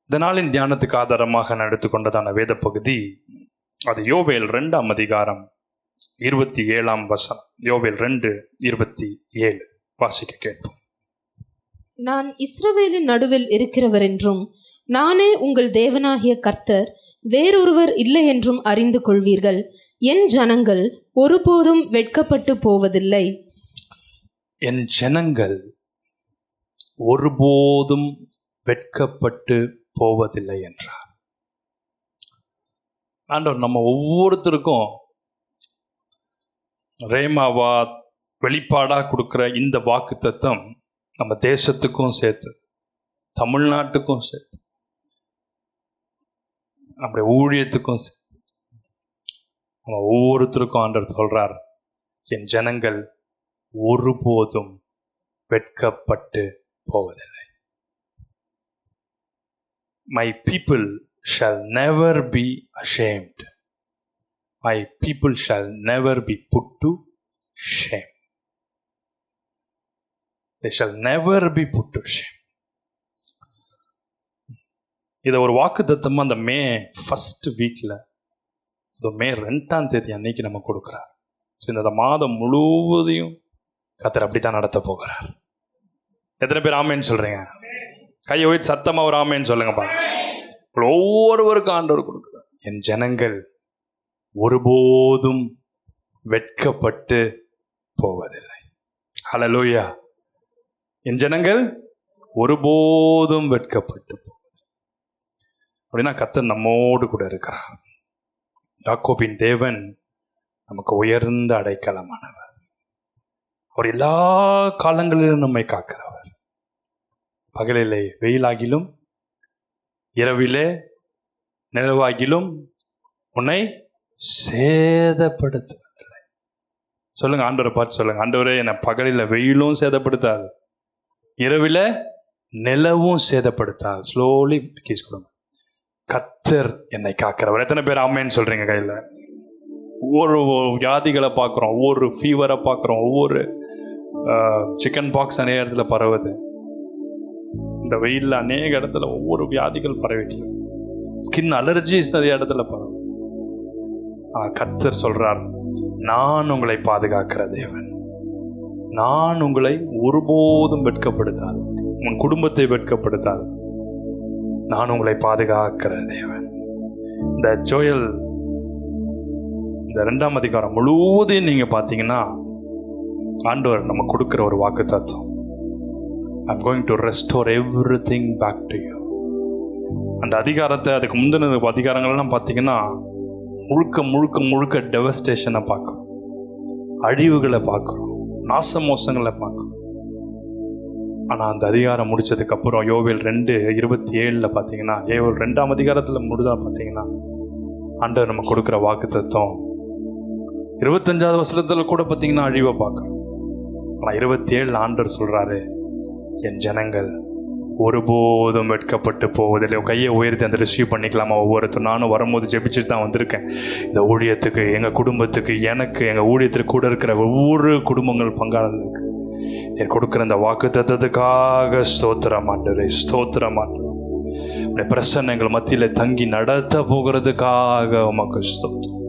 இந்த நாளின் தியானத்துக்கு ஆதாரமாக நான் எடுத்துக்கொண்டதான வேத பகுதி அது யோவேல் 2ஆம் அதிகாரம் 27ஆம் வசனம். யோவேல் 2:27 வாசிக்க கேட்போம். நான் இஸ்ரவேலின் நடுவில் இருக்கிறவர் என்றும் நானே உங்கள் தேவனாகிய கர்த்தர், வேறொருவர் இல்லை என்றும் அறிந்து கொள்வீர்கள். என் ஜனங்கள் ஒருபோதும் வெட்கப்பட்டு போவதில்லை. என் ஜனங்கள் ஒருபோதும் வெட்கப்பட்டு போவதில்லை என்றார். ஆண்டவர் நம்ம ஒவ்வொருத்தருக்கும் ரேமாவா வெளிப்பாடா கொடுக்குற இந்த வாக்குத்தத்தம் நம்ம தேசத்துக்கும் சேர்த்து, தமிழ்நாட்டுக்கும் சேர்த்து, நம்முடைய ஊழியத்துக்கும் சேர்த்து, நம்ம ஒவ்வொருத்தருக்கும் ஆண்டவர் சொல்றார், என் ஜனங்கள் ஒருபோதும் வெட்கப்பட்டு போவதில்லை. My people shall never be ashamed. My people shall never be put to shame. They shall never be put to shame. இதை ஒரு வாக்குத்தத்தமா அந்த மே 1st வீக்ல, மே 2ஆம் தேதி அன்னைக்கு நம்ம கொடுக்குறார். ஸோ இந்த மாதம் முழுவதையும் கர்த்தர் அப்படித்தான் நடத்த போகிறார். எத்தனை பேர் ஆமேன்னு சொல்றீங்க? கையை உயர்த்தி சத்தமா ஒரு ஆமேன்னு சொல்லுங்கப்பா. ஒவ்வொருவருக்கும் ஆண்டவர் கொடுக்கிறார், என் ஜனங்கள் ஒருபோதும் வெட்கப்பட்டு போவதில்லை. ஹல்லேலூயா. என் ஜனங்கள் ஒருபோதும் வெட்கப்பட்டு போவதில்லை. அப்படின்னா கர்த்தர் நம்மோடு கூட இருக்கிறார். யாக்கோபின் தேவன் நமக்கு உயர்ந்த அடைக்கலமானவர். அவர் எல்லா காலங்களிலும் நம்மை காக்கிறவர். பகலிலே வெயிலாகிலும் இரவிலே நிலவாகிலும் உன்னை சேதப்படுத்துவதில்லை. சொல்லுங்க, ஆண்டவரை பார்த்து சொல்லுங்க, ஆண்டவரே என்னை பகலில் வெயிலும் சேதப்படுத்தாது, இரவில நிலவும் சேதப்படுத்தாது. ஸ்லோலி கீஸ் கொடுங்க. கர்த்தர் என்னை காக்கிறவர். எத்தனை பேர் ஆமேன்னு சொல்றீங்க? கையில் ஒவ்வொரு வியாதிகளை பார்க்குறோம், ஒவ்வொரு ஃபீவரை பார்க்குறோம், ஒவ்வொரு சிக்கன் பாக்ஸ் அநேக இடத்துல பரவுது. இந்த வெயிலில் அநேக இடத்துல ஒவ்வொரு வியாதிகள் பரவிட்டு, ஸ்கின் அலர்ஜிஸ் நிறைய இடத்துல பரவும். கர்த்தர் சொல்றார், நான் உங்களை பாதுகாக்கிற தேவன், நான் உங்களை ஒருபோதும் வெட்கப்படுத்தாது, உன் குடும்பத்தை வெட்கப்படுத்தாது, நான் உங்களை பாதுகாக்கிற தேவன். இந்த ஜோயல் இந்த 2ஆம் அதிகாரம் முழுவதையும் நீங்க பார்த்தீங்கன்னா ஆண்டவர் நம்ம கொடுக்கிற ஒரு வாக்கு தத்துவம், I'm going to restore everything back to you. அந்த அதிகாரத்தை, அதுக்கு முந்தின அதிகாரங்கள்லாம் பார்த்தீங்கன்னா முழுக்க முழுக்க முழுக்க டெவஸ்டேஷனை பார்க்குறோம், அழிவுகளை பார்க்குறோம், நாச மோசங்களை பார்க்குறோம். ஆனால் அந்த அதிகாரம் முடிச்சதுக்கப்புறம் யோவேல் 2:27 பார்த்தீங்கன்னா, யோவேல் 2ஆம் அதிகாரத்தில் முடிதா பார்த்தீங்கன்னா ஆண்டவர் நம்ம கொடுக்குற வாக்கு தத்துவம் 25வது வசனத்தில் கூட பார்த்தீங்கன்னா அழிவை பார்க்குறோம். ஆனால் 27 ஆண்டவர் சொல்கிறாரு, என் ஜனங்கள் ஒருபோதும் வெட்கப்பட்டு போவதில்லை. கையை உயர்த்தி அந்த ரிசீவ் பண்ணிக்கலாமா? ஒவ்வொருத்தரும் நானும் வரும்போது ஜெபிச்சுட்டு தான் வந்திருக்கேன். இந்த ஊழியத்துக்கு, எங்கள் குடும்பத்துக்கு, எனக்கு, எங்கள் ஊழியத்திற்கு கூட இருக்கிற ஒவ்வொரு குடும்பங்கள் பங்காளர்களுக்கு என் கொடுக்குற இந்த வாக்கு தத்துவத்துக்காக ஸ்தோத்திரம் ஆண்டவரே, ஸ்தோத்திரம் ஆண்டவரே. உடைய பிரசன்னங்கள் மத்தியில் தங்கி நடத்த போகிறதுக்காக உமக்கு ஸ்தோத்திரம்.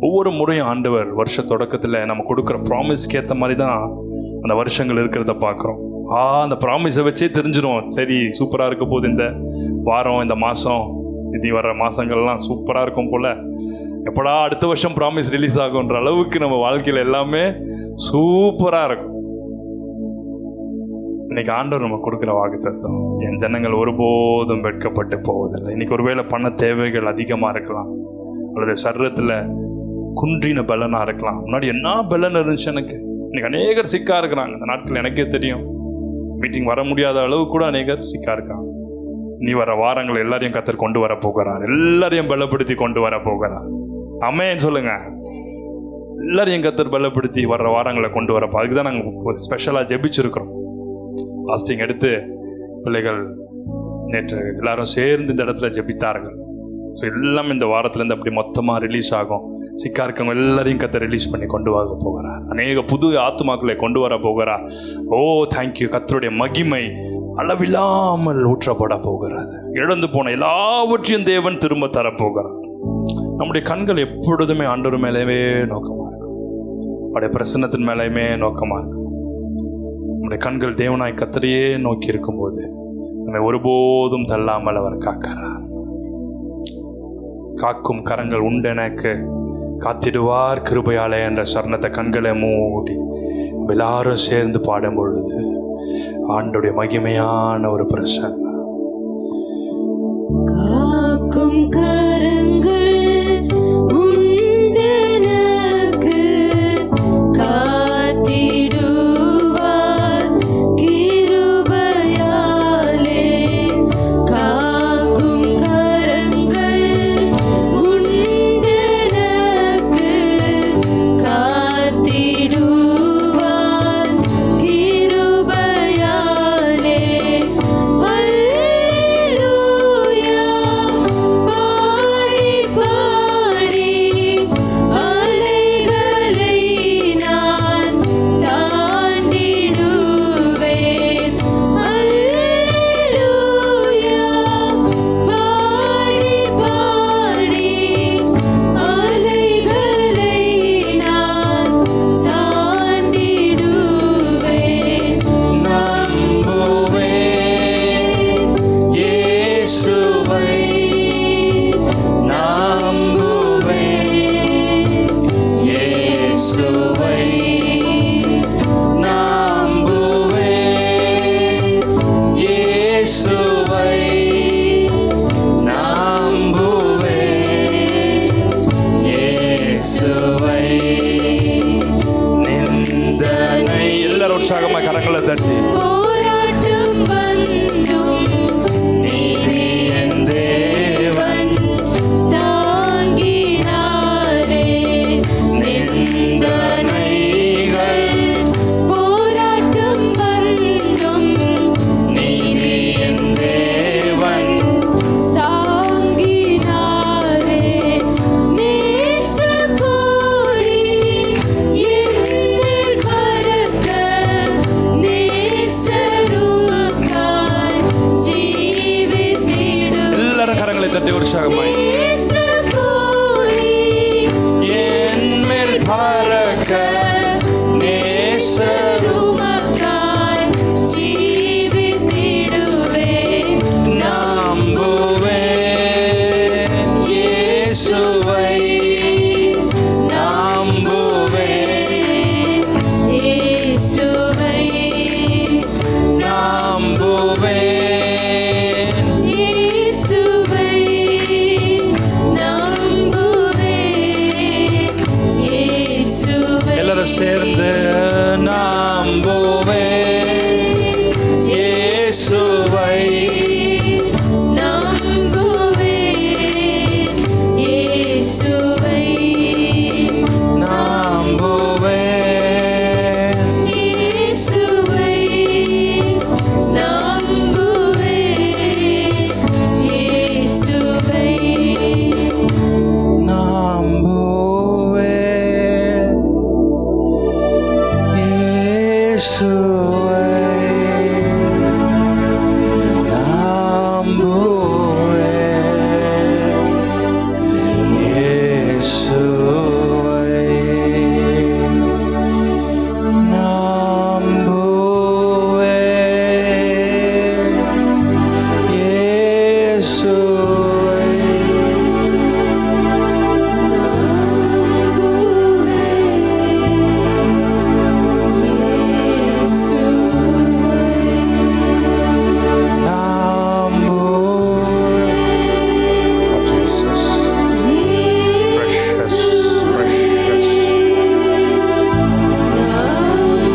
ஒவ்வொரு முறையும் ஆண்டவர் வருஷ தொடக்கத்தில் நம்ம கொடுக்குற ப்ராமிஸ்க்கு ஏற்ற மாதிரி தான் அந்த வருஷங்கள் இருக்கிறத பார்க்குறோம். அந்த ப்ராமிஸை வச்சே தெரிஞ்சிடும், சரி சூப்பராக இருக்க போகுது இந்த வாரம், இந்த மாதம், இது வர்ற மாதங்கள்லாம் சூப்பராக இருக்கும் போல், எப்படா அடுத்த வருஷம் ப்ராமிஸ் ரிலீஸ் ஆகுன்ற அளவுக்கு நம்ம வாழ்க்கையில் எல்லாமே சூப்பராக இருக்கும். இன்னைக்கு ஆண்டவர் நம்ம கொடுக்குற வாக்கு தத்துவம், என் ஜனங்கள் ஒருபோதும் வெட்கப்பட்டு போவதில்லை. இன்னைக்கு ஒருவேளை பண தேவைகள் அதிகமாக இருக்கலாம், அல்லது சரீரத்தில் குன்றின பலனாக இருக்கலாம். முன்னாடி என்ன பலன் இருந்துச்சு எனக்கு, இன்னைக்கு அநேகர் சிக்கா இருக்கிறாங்க. இந்த நாட்கள் எனக்கே தெரியும், மீட்டிங் வர முடியாத அளவு கூட அநேகர் சிக்கா இருக்காங்க. நீ வர வாரங்கள் எல்லாரையும் கர்த்தர் கொண்டு வர போகிறார், எல்லாரையும் பலப்படுத்தி கொண்டு வர போகிறார். ஆமென் சொல்லுங்க. எல்லாரையும் கர்த்தர் பலப்படுத்தி வர்ற வாரங்களை கொண்டு வரப்போ, அதுக்கு தான் நாங்கள் ஸ்பெஷலாக ஜெபிச்சிருக்கிறோம். ஃபாஸ்டிங் எடுத்து பிள்ளைகள் நேற்று எல்லாரும் சேர்ந்து இந்த இடத்துல ஜெபித்தார்கள். ஸோ எல்லாம் இந்த வாரத்துலேருந்து அப்படி மொத்தமாக ரிலீஸ் ஆகும். சிக்கா இருக்கவங்க எல்லாரையும் கர்த்தர் ரிலீஸ் பண்ணி கொண்டு வர போகிறார். அநேக புது ஆத்துமாக்களை கொண்டு வர போகிறார். ஓ தேங்க்யூ. கர்த்தருடைய மகிமை அளவில்லாமல் ஊற்றப்பட போகிறது. இழந்து போன எல்லாவற்றையும் தேவன் திரும்ப தரப்போகிறார். நம்முடைய கண்கள் எப்பொழுதுமே ஆண்டவர் மேலேயே நோக்கமாக இருக்கும். அவருடைய பிரசன்னத்தின் மேலேயுமே நோக்கமாக இருக்கும். நம்முடைய கண்கள் தேவனாய் கர்த்தரையே நோக்கி இருக்கும்போது நம்மை ஒருபோதும் தள்ளாமல் அவர் காக்கிறார். காக்கும் கரங்கள் உண்டெனக்கு காத்திடுவார் கிருபையாலே என்ற சரணத்தை கண்களை மூடி எல்லாரும் சேர்ந்து பாடும் பொழுது ஆண்டோடைய மகிமையான ஒரு பிரசன்னம். காக்கும் கரங்கள் உண்டெனக்கு காத்திடுவார் கிருபையாலே. காக்கும் கரங்கள் உண்டெனக்கு காத்திடுவார் கிருபையாலே. அல்லேலூயா பாடி பாடி அலைகளை நான் தாண்டிடுவேன். அல்லேலூயா பாடி பாடி அலைகளை நான் தாண்டிடுவேன். நம்புவேன் இயேசுவை, நம்புவேன் இயேசுவை, நம்புவேன் இயேசுவை, நம்புவேன் இயேசுவை. நிந்தனை எல்லாரும் உற்சாகமாக கரங்களை தட்டி போராட்டம் வந்தும் நீதி என் தேவன் தாங்கினாரே. நிந்தனைகள் போராட்டம் வந்தும் நீதி என் தேவன் தாங்கினாரே. நேசக்கோடி என்மேல் பறக்க நேசருமக்காய் ஜீவித்திடும். எல்லாரும் கரங்களை தட்டி உற்சாகமாய் நேசக்கோடி என் மேல் பறக்க நேசருமக்காய் ஜீவித்திடுவேன். நம்புவேன் இயேசுவை, நம்புவேன் இயேசுவை, நம்புவேன் இயேசுவை, நம்புவேன் இயேசுவை. எல்லாரும் சேர்ந்து நம்புவேன் இயேசுவை, நம்புவேன் இயேசுவை, நம்புவேன் இயேசுவை, நம்புவேன் இயேசுவை. நம்புவேன் இயேசுவை, நம்புவேன் இயேசுவை,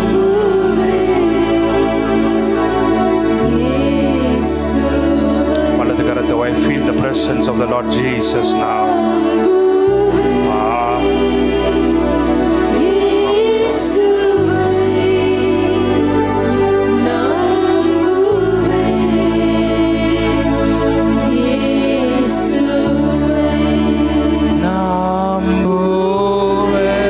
நம்புவேன் இயேசுவை. வலது கரத்தை I feel the presence of the Lord Jesus now. Ah, நம்புவேன்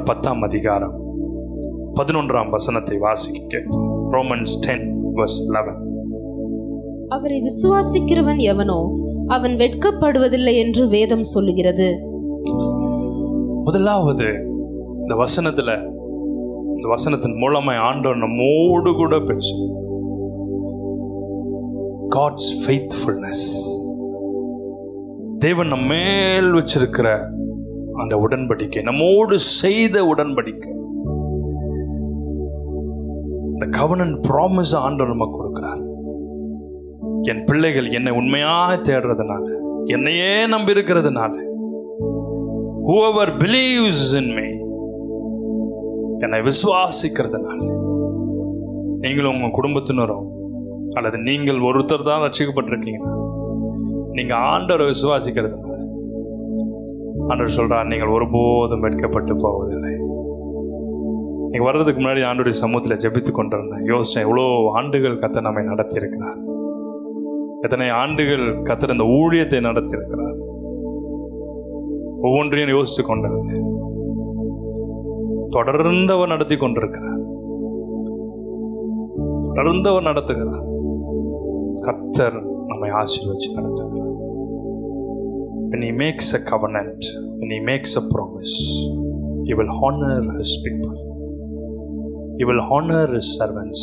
10ஆம் அதிகாரம் 11ஆம் வசனத்தை வாசிக்க கேட்போம். Romans 10:11. அவரை விசுவாசிக்கிறவன் எவனோ அவன் வெட்கப்படுவதில்லை என்று வேதம் சொல்லுகிறது. முதலாவது இந்த வசனத்தின் மூலமாய் ஆண்டவர் நம்மோடு கூட பேசு. God's faithfulness. தேவன் நம்ம மேல் வச்சிருக்கிற அந்த உடன்படிக்கை, நம்மோடு செய்த உடன்படிக்கை, இந்த covenant promise ஆண்டவர் நமக்கு கொடுக்கிறார். என் பிள்ளைகள் என்னை உண்மையாக தேடுறதுனால, என்னையே நம்பி இருக்கிறதுனால, whoever believes in me, என்னை விசுவாசிக்கிறதுனால, நீங்களும் உங்க குடும்பத்தினரும் அல்லது நீங்கள் ஒருத்தர் தான் ரட்சிக்கப்பட்டிருக்கீங்கன்னா, நீங்க ஆண்டவரை விசுவாசிக்கிறதுனால ஆண்டவர் சொல்றார், நீங்கள் ஒருபோதும் வெட்கப்பட்டு போவதில்லை. நீங்க வர்றதுக்கு முன்னாடி ஆண்டவருடைய சமூகத்தில் ஜெபித்து கொண்டிருந்தேன். யோசிச்சேன், எவ்வளோ ஆண்டுகள் கர்த்தர் நம்மை நடத்தி இருக்கிறார், எத்தனை ஆண்டுகள் கர்த்தர் இந்த ஊழியத்தை நடத்தி இருக்கிறார். ஒவ்வொன்றையும் யோசித்து கொண்டிருந்தேன். தொடர்ந்தவர் நடத்தி கொண்டிருக்கிறார், தொடர்ந்தவர் நடத்துகிறார். கர்த்தர் நம்மை ஆசீர்வதித்து நடத்துகிறார். When he makes a covenant, when he makes a promise, he will honor his people, he will honor his servants.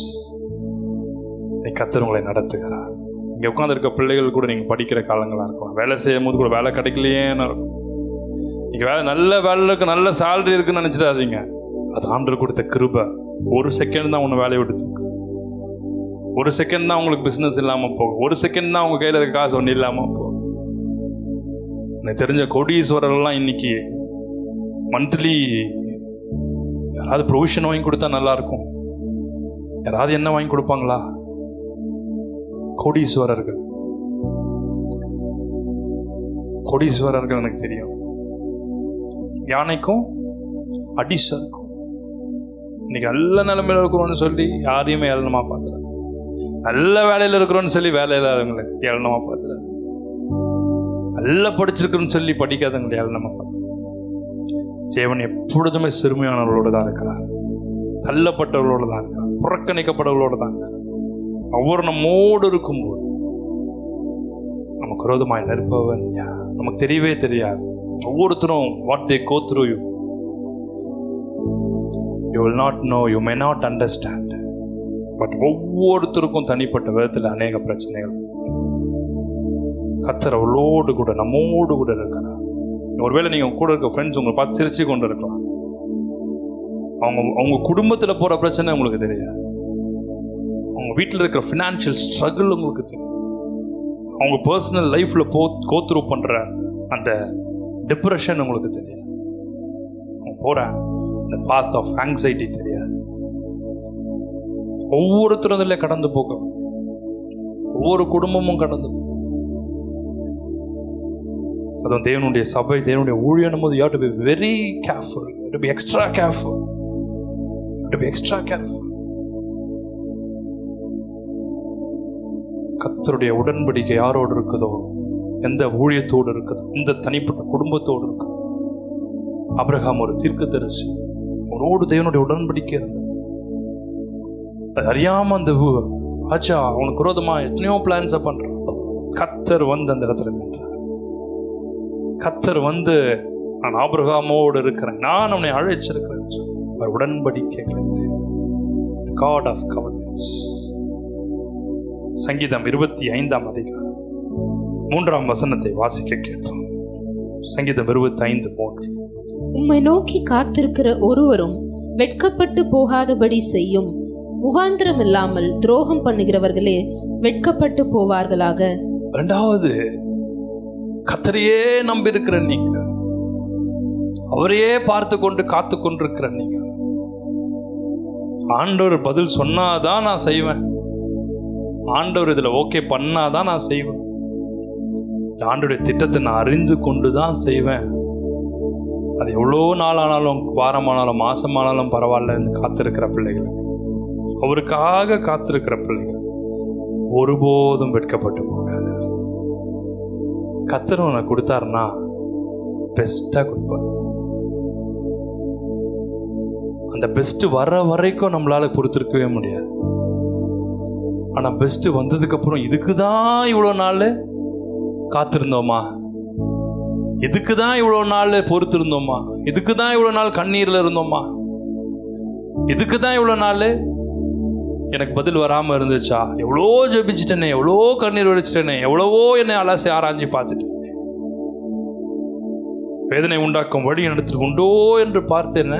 கர்த்தர் உங்களை நடத்துகிறார். இங்கே உட்காந்துருக்க பிள்ளைகள் கூட நீங்கள் படிக்கிற காலங்களாக இருக்கலாம், வேலை செய்யும் போது கூட வேலை கிடைக்கலையேன்னு இருக்கும். நீங்கள் நல்ல வேலை இருக்கு, நல்ல சேலரி இருக்குன்னு நினச்சிடாதீங்க. அது ஆண்டவர் கொடுத்த கிருபை. ஒரு செகண்ட் தான் உன்னை வேலையை விடுத்து, ஒரு செகண்ட் தான் உங்களுக்கு பிஸ்னஸ் இல்லாமல் போகும், ஒரு செகண்ட் தான் உங்கள் கையில் இருக்க காசு ஒன்றும் இல்லாமல் போகும். எனக்கு தெரிஞ்ச கோடீஸ்வரர்லாம் இன்னைக்கு மந்த்லி யாராவது ப்ரொவிஷன் வாங்கி கொடுத்தா நல்லாயிருக்கும். யாராவது என்ன வாங்கி கொடுப்பாங்களா? கோடீஸ்வரர்கள் எனக்கு தெரியும். யானைக்கும் அடிசருக்கும் இன்னைக்கு நல்ல நிலைமையில இருக்கிறோன்னு சொல்லி யாரையுமே ஏளனமா பார்த்துறாங்க. நல்ல வேலையில இருக்கிறோன்னு சொல்லி வேலை இல்லாதவங்களை ஏளனமா பார்த்துறாங்க. நல்லா படிச்சிருக்கிறோன்னு சொல்லி படிக்காதவங்களை ஏளனமா பார்த்துறாங்க. தேவன் எப்பொழுதுமே சிறுமையானவர்களோடு தான் இருக்கிறார், தள்ளப்பட்டவர்களோடு தான் இருக்கிறார், புறக்கணிக்கப்பட்டவர்களோடு தான் இருக்கிறார். ஒவ்வொரு நம்மோடு இருக்கும்போது நமக்கு விரோதமாய் நிற்பவன் நமக்கு தெரியவே தெரியாது. ஒவ்வொருத்தரும் what they go through you will not know, you may not understand. But ஒவ்வொருத்தருக்கும் தனிப்பட்ட விதத்தில் அநேக பிரச்சனைகள். கர்த்தர் அவளோடு கூட நம்மோடு கூட இருக்கிறார். ஒருவேளை நீங்கள் கூட இருக்க ஃப்ரெண்ட்ஸ் உங்களை பார்த்து சிரிச்சு கொண்டு இருக்கலாம். அவங்க குடும்பத்தில் போகிற பிரச்சனை உங்களுக்கு தெரியாது, அவங்க வீட்டில் இருக்கிற ஃபினான்ஷியல் ஸ்ட்ரகிள் உங்களுக்கு தெரியும், அவங்க பர்சனல் லைஃப்பில் கோத்ரூ பண்ணுற அந்த டிப்ரெஷன் உங்களுக்கு தெரியாது, அவங்க போகிற அந்த பாத் ஆஃப் ஆங்ஸைட்டி தெரியாது. ஒவ்வொருத்தரும் அதில் கடந்து போக, ஒவ்வொரு குடும்பமும் கடந்து போகும். அதுவும் தேவனுடைய சபை, தேவனுடைய ஊழியம் போது you have to be very careful, you have to be extra careful, you have to be extra careful. கர்த்தருடைய உடன்படிக்கை யாரோடு இருக்குதோ, எந்த ஊழியத்தோடு இருக்குதோ, எந்த தனிப்பட்ட குடும்பத்தோடு இருக்குதோ. ஆபிரகாம் ஒரு தீர்க்கதரிசி, அவனோடு தேவனுடைய உடன்படிக்கை இருந்தது. அது அறியாம அந்த ஆச்சா அவனுக்கு விரோதமா எத்தனையோ பிளான்ஸை பண்றான். கர்த்தர் வந்து அந்த இடத்துல நின்றார். கர்த்தர் வந்து, நான் ஆபிரகாமோடு இருக்கிறேன், நான் அவனை அழைச்சிருக்கிறேன். அவர் உடன்படிக்கைகளை God of covenants. சங்கீதம் 25ஆம் அதிகாரம் 3ஆம் வசனத்தை வாசிக்க கேட்போம். சங்கீதம் 25:3. உம்மை நோக்கி காத்திருக்கிற ஒருவரும் வெட்கப்பட்டு போகாதபடி செய்யும், முகாந்திரம் இல்லாமல் துரோகம் பண்ணுகிறவர்களே வெட்கப்பட்டு போவார்களாக. இரண்டாவது, கர்த்தரையே நம்பி இருக்கிற நீங்க, அவரையே பார்த்து கொண்டு காத்து கொண்டிருக்கிற நீங்க, ஆண்டவர் பதில் சொன்னாதான் நான் செய்வேன், ஆண்டவர் இதுல ஓகே பண்ணாதான் நான் செய்வேன், ஆண்டவருடைய திட்டத்தை நான் அறிந்து கொண்டு தான் செய்வேன், அது எவ்வளோ நாள் ஆனாலும், வாரமானாலும், மாசமானாலும் பரவாயில்லன்னு காத்திருக்கிற பிள்ளைகளுக்கு, அவருக்காக காத்திருக்கிற பிள்ளைகள் ஒருபோதும் வெட்கப்பட்டு போகாது. கர்த்தர் உனக்கு கொடுத்தாருன்னா பெஸ்டா கொடுப்பார். அந்த பெஸ்ட் வர வரைக்கும் நம்மளால பொறுத்திருக்கவே முடியாது. ஆனா பெஸ்ட் வந்ததுக்கு அப்புறம் இதுக்கு தான் இவ்வளோ நாள் காத்திருந்தோமா, இதுக்கு தான் இவ்வளோ நாள் பொறுத்திருந்தோமா, இதுக்கு தான் இவ்வளோ நாள் கண்ணீர்ல இருந்தோமா, இதுக்கு தான் இவ்வளோ நாள் எனக்கு பதில் வராமல் இருந்துச்சா, எவ்வளோ ஜெபிச்சிட்டேனே, எவ்வளோ கண்ணீர் வடிச்சிட்டேனே, எவ்வளவோ என்னை அலசி ஆராய்ச்சி பார்த்துட்டேன், வேதனை உண்டாக்கும் வழி நடத்தி உண்டோ என்று பார்த்தேன்,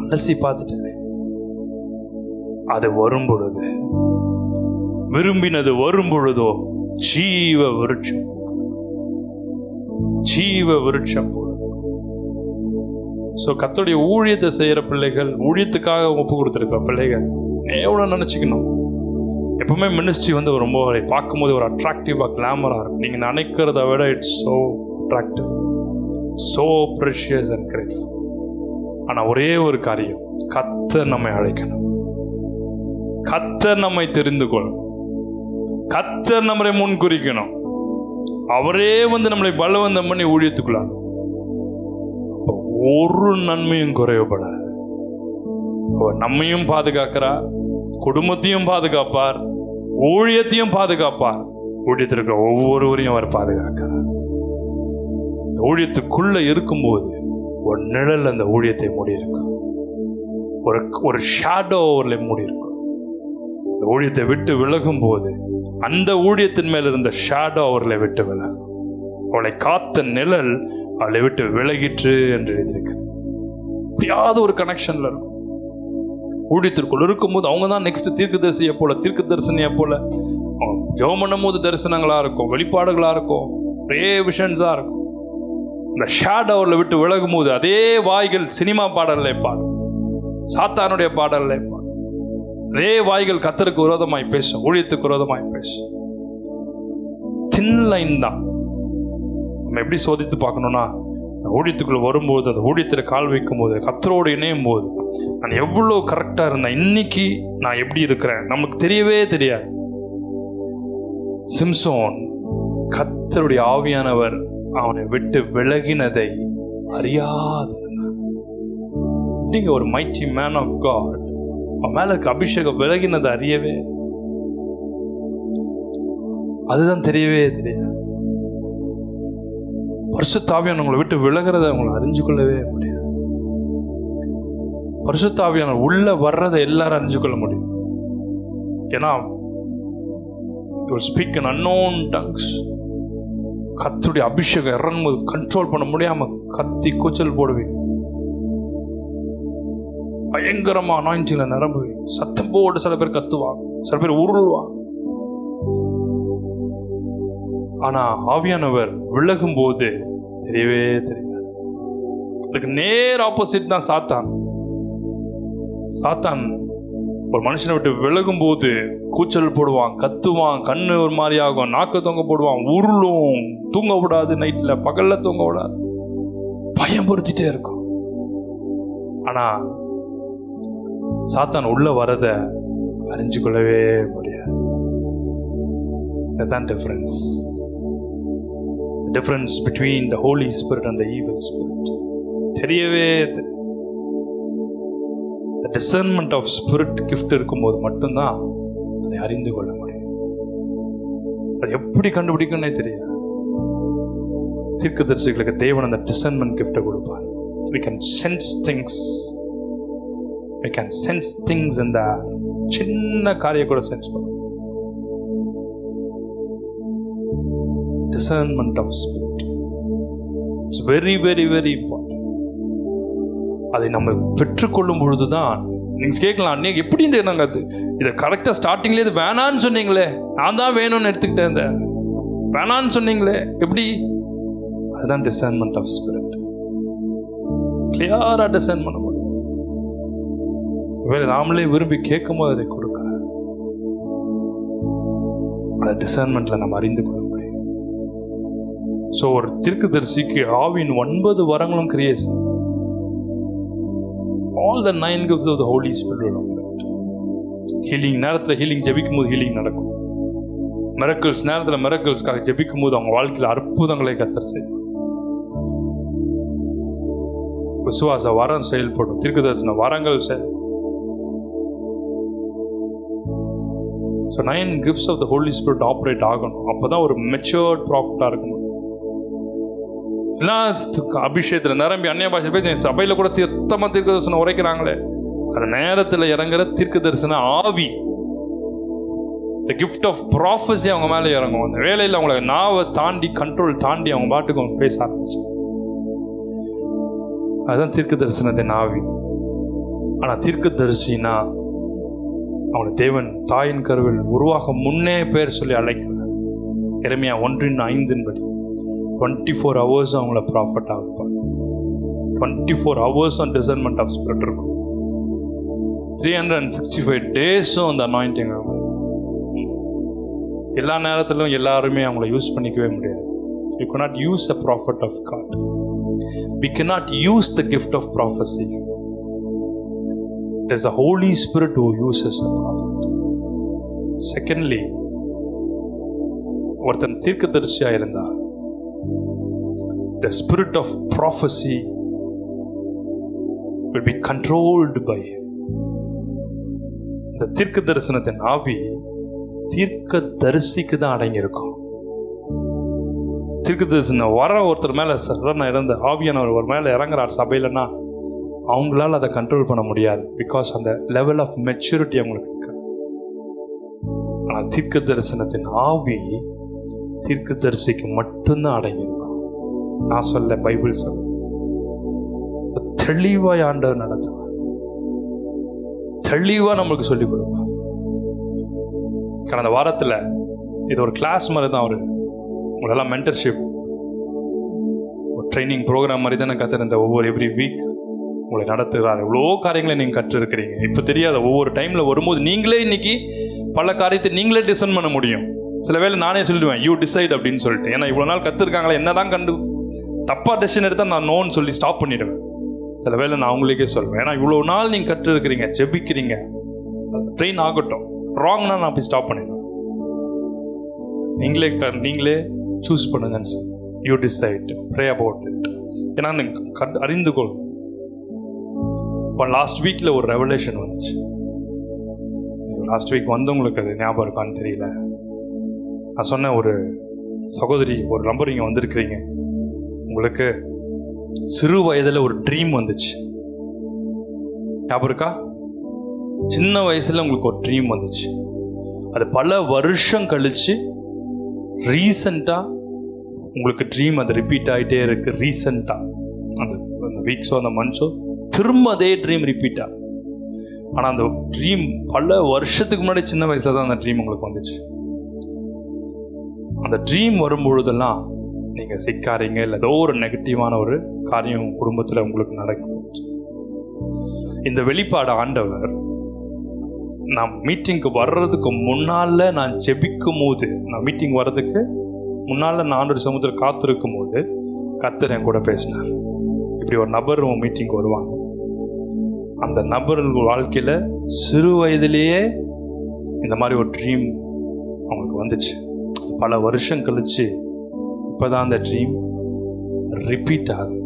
அலசி பார்த்துட்டேன். அது வரும் பொழுது, விரும்பினது வரும் பொழுதோ ஜீவ விருட்சம், ஜீவ விருட்சம். ஸோ கர்த்தருடைய ஊழியத்தை செய்கிற பிள்ளைகள், ஊழியத்துக்காக ஒப்பு கொடுத்துருக்க பிள்ளைகள் எவ்வளோ நினச்சிக்கணும். எப்பவுமே மினிஸ்ட்ரி வந்து ரொம்ப பார்க்கும்போது ஒரு அட்ராக்டிவாக கிளாமராக இருக்கும். நீங்கள் நினைக்கிறத விட it's so attractive, so precious and grateful. ஆனால் ஒரே ஒரு காரியம், கர்த்தர் நம்மை அழைக்கணும், கர்த்தர் நம்மை தெரிந்து கொள்ளணும், கர்த்தர் நம்மளை முன் குறிக்கணும், அவரே வந்து நம்மளை பலவந்தம் பண்ணி ஊழியத்துக்குள்ளார். ஒரு நன்மையும் குறைவுபடாது. அவர் நம்மையும் பாதுகாக்கிறார், குடும்பத்தையும் பாதுகாப்பார், ஊழியத்தையும் பாதுகாப்பார், ஊழியத்திற்கு ஒவ்வொருவரையும் அவர் பாதுகாக்கிறார். ஊழியத்துக்குள்ள இருக்கும்போது ஒரு நிழல் அந்த ஊழியத்தை மூடி இருக்கும், ஒரு ஷேடோ அவர்களை மூடி இருக்கும். இந்த ஊழியத்தை விட்டு விலகும் போது அந்த ஊழியத்தின் மேல் இருந்த ஷேடோ அவர்களை விட்டு விலகும். அவளை காத்த நிழல் அவளை விட்டு விலகிற்று என்று எழுதியிருக்கு. எப்படியாவது ஒரு கனெக்ஷன்ல இருக்கும். ஊழியத்திற்குள் இருக்கும்போது அவங்க தான் நெக்ஸ்ட் தீர்க்க தரிசனியை போல ஜெபம் பண்ணும் போது தரிசனங்களா இருக்கும், வெளிப்பாடுகளா இருக்கும், ஒரே விஷன்ஸா இருக்கும். இந்த ஷேடோ அவர்களை விட்டு விலகும் போது அதே வாய்கள் சினிமா பாடல்களை பாடும், சாத்தானுடைய பாடல்களை பாடும், அதே வாய்கள் கர்த்தருக்கு விரோதமாய் பேசும், ஊழியத்துக்கு விரோதமாய் பேசும். தின் லைன் தான். நம்ம எப்படி சோதித்து பார்க்கணும்னா, ஊழியத்துக்குள்ள வரும்போது, அந்த ஊழியத்தில் கால் வைக்கும் போது, கர்த்தரோடு இணையும் போது நான் எவ்வளோ கரெக்டாக இருந்தேன், இன்னைக்கு நான் எப்படி இருக்கிறேன் நமக்கு தெரியவே தெரியாது. சிம்சோன் கர்த்தருடைய ஆவியானவர் அவனை விட்டு விலகினதை அறியாது. நீங்க ஒரு மைட்டி மேன் ஆஃப் காட், அவன் மேல இருக்க அபிஷேகம் விலகினதை அறியவே, அதுதான் தெரியவே தெரியாது. பரிசுத்த ஆவியானவர் உங்களை விட்டு விலகிறத உங்களை அறிஞ்சு கொள்ளவே முடியாது. பரிசுத்த ஆவியானவர் உள்ள வர்றதை எல்லாரும் அறிஞ்சு கொள்ள முடியும். ஏன்னா you speak in unknown tongues. கர்த்தருடைய அபிஷேகம் இறங்கும்போது கண்ட்ரோல் பண்ண முடியாம கத்தி கூச்சல் போடுவீங்க, பயங்கரமா அனாயிண்டிங்ல நிரம்புவீங்க, சத்தம் போட்டு சில பேர் கத்துவாங்க, சில பேர் உருள்வாங்க. ஆனா ஆவியானவர் விலகும் போது தெரியவே தெரியாது. அதுக்கு நேர் ஆப்போசிட் தான் சாத்தான். சாத்தான் ஒரு மனுஷனை விட்டு விலகும் போது கூச்சல் போடுவான், கத்துவான், கண்ணு ஒரு மாதிரி ஆகும், நாக்கு தொங்க போடுவான், உருளும், தூங்க விடாது, நைட்ல பகல்ல தூங்க விடாது, பயம் பொறுத்திட்டே இருக்கும். ஆனா சாத்தான் உள்ள வரத அறிஞ்சு கொள்ளவே முடியாது. அதுதான் difference. Difference between the Holy Spirit and the evil spirit. தெரியவே the discernment of spirit gift இருக்கும்போது மட்டும்தான் அதை அறிந்து கொள்ள முடியும். அது எப்படி கண்டுபிடிக்கணும்னே தெரியாது. தீர்க்கதரிசிகளுக்கு தேவன் அந்த discernment gift கொடுப்பார். We can sense things. We can sense things in the சின்ன காரியம் கூட சென்ஸ் பண்ணும். Discernment of spirit. It's very, very, very important. அதை நம்ம பெற்றுக்கொள்ளும் பொழுதுதான் நீங்க கேட்கலாம், நீங்க எப்படி இந்த நாங்க இதை கரெக்டா ஸ்டார்டிங்ல இது வேணான்னு சொன்னீங்களே, நான் தான் வேணும்னு எடுத்துக்கிட்டேன், இந்த வேணான்னு சொன்னீங்களே எப்படி? அதுதான் discernment of spirit. கிளியரா டிசைன் பண்ண முடியும். நாமளே விரும்பி கேட்கும் போது அதை கொடுக்கிறேன். அந்த டிசைன்மெண்ட்ல நம்ம அறிந்து கொள்ள முடியும். ஸோ ஒரு தீர்க்கதரிசிக்கு ஆவியின் 9 வரங்களும் கிரியேட் செய்யும். All the 9 gifts of the Holy Spirit will operate. Healing நேரத்தில் ஹீலிங் ஜெபிக்கும் போது ஹீலிங் நடக்கும். மிரக்கிள்ஸ் நேரத்தில் மிரக்கிள்ஸ்க்காக ஜெபிக்கும் போது அவங்க வாழ்க்கையில் அற்புதங்களை கர்த்தர் செய்யும். விசுவாச வரம் செயல்படும், தீர்க்கதரிசன வரங்கள் So 9 gifts of the Holy Spirit operate ஆகணும். அப்பதான் ஒரு மெச்சூர்ட் ப்ராஃபிட்டா இருக்கணும். எல்லாம் அபிஷேகத்தில் நிரம்பி அந்நிய பாஷை பேசி சபையில் கூட சுத்தமாக தீர்க்க தரிசனம் உரைக்கிறாங்களே, அந்த நேரத்தில் இறங்குற தீர்க்க தரிசன ஆவி, the gift of prophecy அவங்க மேலே இறங்கும். அந்த வேலையில் அவங்கள நாவை தாண்டி கண்ட்ரோல் தாண்டி அவங்க பாட்டுக்கு அவங்க பேச ஆரம்பிச்சு. அதுதான் தீர்க்க தரிசனத்தின் ஆவி. ஆனால் தீர்க்க தரிசினா அவனை தேவன் தாயின் கருவில் உருவாக முன்னே பேர் சொல்லி அழைக்கிறார். எரேமியா 1:5 படி 24 hours அவங்கள ப்ராஃபட்டாக இருப்பாங்க. 24 hours டிசர்ன்மெண்ட் ஆஃப் ஸ்பிரிட் இருக்கும். 365 days அந்த அனாயிண்டிங் ஆகும். எல்லா நேரத்திலும் எல்லாருமே அவங்கள யூஸ் பண்ணிக்கவே முடியாது. You cannot use a prophet of God. We cannot use the gift of prophecy. It is the Holy Spirit who uses a prophet. Secondly, ஒருத்தன் தீர்க்கதரிசியா இருந்தா the spirit of prophecy will be controlled by him. இந்த தீர்க்க தரிசனத்தின் ஆவி தீர்க்க தரிசிக்கு தான் அடங்கி இருக்கும். தீர்க்க தரிசனம் வர ஒருத்தர் மேல சரண இறந்த ஆவியானவர் ஒரு மேல இறங்குறார் சபையிலன்னா அவங்களால அதை கண்ட்ரோல் பண்ண முடியாது. பிகாஸ் அந்த லெவல் ஆஃப் மெச்சூரிட்டி அவங்களுக்கு இருக்கு. ஆனால் தீர்க்க தரிசனத்தின் ஆவி தீர்க்க தரிசிக்கு மட்டும்தான் அடங்கியிருக்கும். நான் சொல்ல, பைபிள் சொல்ல, தெளிவாய் ஆண்டவர் நடத்துவார், தெளிவா நம்மளுக்கு சொல்லிக் கொடுப்பார். கடந்த வாரத்தில் இது ஒரு கிளாஸ் மாதிரி தான். உங்களெல்லாம் மென்டர்ஷிப் ஒரு ட்ரைனிங் ப்ரோக்ராம் மாதிரி தானே கற்றுருந்த. ஒவ்வொரு எவ்ரி வீக் உங்களை நடத்துகிறார். எவ்வளோ காரியங்களை நீங்கள் கற்றுருக்கிறீங்க. இப்போ தெரியாத ஒவ்வொரு டைமில் வரும்போது நீங்களே இன்னைக்கு பல காரியத்தை நீங்களே டிசைன் பண்ண முடியும். சில வேளை நானே சொல்லிடுவேன், யூ டிசைட் அப்படின்னு சொல்லிட்டு. ஏன்னா இவ்வளோ நாள் கற்றுருக்காங்களே, என்ன தான் தப்பாக டெசிஷன் எடுத்தால் நான் நோன்னு சொல்லி ஸ்டாப் பண்ணிவிடுவேன். சில வேளை நான் அவங்களுக்கே சொல்லுவேன், ஏன்னா இவ்வளோ நாள் நீங்கள் கற்றுருக்கிறீங்க, ஜெபிக்கிறீங்க, ட்ரெயின் ஆகட்டும். ராங்னா நான் போய் ஸ்டாப் பண்ணிடுவேன். நீங்களே சூஸ் பண்ணுங்கன்னு சொல்லி you decide, pray about it. ஏன்னா நீங்கள் அறிந்து கொள். இப்போ லாஸ்ட் வீக்கில் ஒரு ரெவலேஷன் வந்துச்சு. லாஸ்ட் வீக் வந்தவங்களுக்கு அது ஞாபகம் இருக்கான்னு தெரியல. நான் சொன்னேன், ஒரு சகோதரி ஒரு நம்பர் இங்கே வந்திருக்கிறீங்க, உங்களுக்கு சிறு வயதில் ஒரு ட்ரீம் வந்துச்சு. ஞாபகம் இருக்கா? சின்ன வயசில் உங்களுக்கு ஒரு ட்ரீம் வந்துச்சு. அது பல வருஷம் கழிச்சு ரீசண்டாக உங்களுக்கு ட்ரீம் அது ரிப்பீட் ஆகிட்டே இருக்கு. ரீசண்டாக அந்த வீக்ஸோ அந்த மந்த்ஸோ திரும்ப அதே ட்ரீம் ரிப்பீட் ஆகும். ஆனால் அந்த ட்ரீம் பல வருஷத்துக்கு முன்னாடி சின்ன வயசுல தான் அந்த ட்ரீம் உங்களுக்கு வந்துச்சு. அந்த ட்ரீம் வரும்பொழுதெல்லாம் நீங்கள் சிக்காரீங்க, இல்லை ஏதோ ஒரு நெகட்டிவான ஒரு காரியம் குடும்பத்தில் உங்களுக்கு நடக்குது. இந்த வெளிப்பாடு ஆண்டவர் நான் மீட்டிங்க்கு வர்றதுக்கு முன்னால், நான் ஜெபிக்கும் போது, நான் மீட்டிங் வர்றதுக்கு முன்னால் நான் ஆண்டவர் சமூகத்தில் காத்திருக்கும் போது கர்த்தர் என் கூட பேசினார். இப்படி ஒரு நபர் உன் மீட்டிங் வருவாங்க. அந்த நபர்கள் வாழ்க்கையில் சிறு வயதிலேயே இந்த மாதிரி ஒரு ட்ரீம் அவங்களுக்கு வந்துச்சு. பல வருஷம் கழிச்சு இப்போ தான் அந்த ட்ரீம் ரிப்பீட் ஆகுது.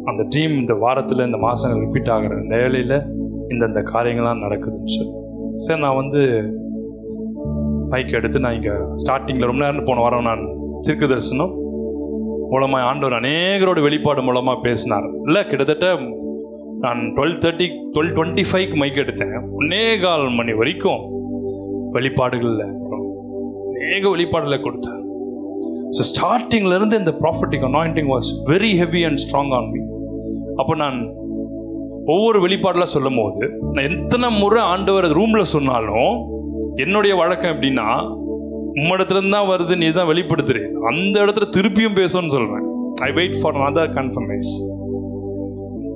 அந்த ட்ரீம் இந்த வாரத்தில், இந்த மாதங்கள் ரிப்பீட் ஆகிற வேலையில் இந்தந்த காரியங்கள்லாம் நடக்குதுன்னு சொல்லி சரி, நான் மைக் எடுத்து நான் இங்கே ஸ்டார்டிங்கில் ரொம்ப நேரம் போன வாரம் நான் தீர்க்க தரிசனம் மூலமாக ஆண்டவர் அநேகரோட வெளிப்பாடு மூலமாக பேசினார். இல்லை, கிட்டத்தட்ட நான் 12:25 மைக் எடுத்தேன். 1:15 மணி வரைக்கும் வெளிப்பாடுகளில் அநேக வெளிப்பாடுகளை கொடுத்தேன். ஸோ ஸ்டார்டிங்லேருந்து இந்த prophetic anointing was very heavy and strong on me. அப்போ நான் ஒவ்வொரு வெளிப்பாடெலாம் சொல்லும் போது நான் எத்தனை முறை ஆண்டவர் ரூமில் சொன்னாலும் என்னுடைய வழக்கம் எப்படின்னா, உம்மிடத்துலேருந்து தான் வருது, நீ தான் வெளிப்படுத்துறேன், அந்த இடத்துல திருப்பியும் பேசணும்னு சொல்கிறேன். I wait for another confirmation.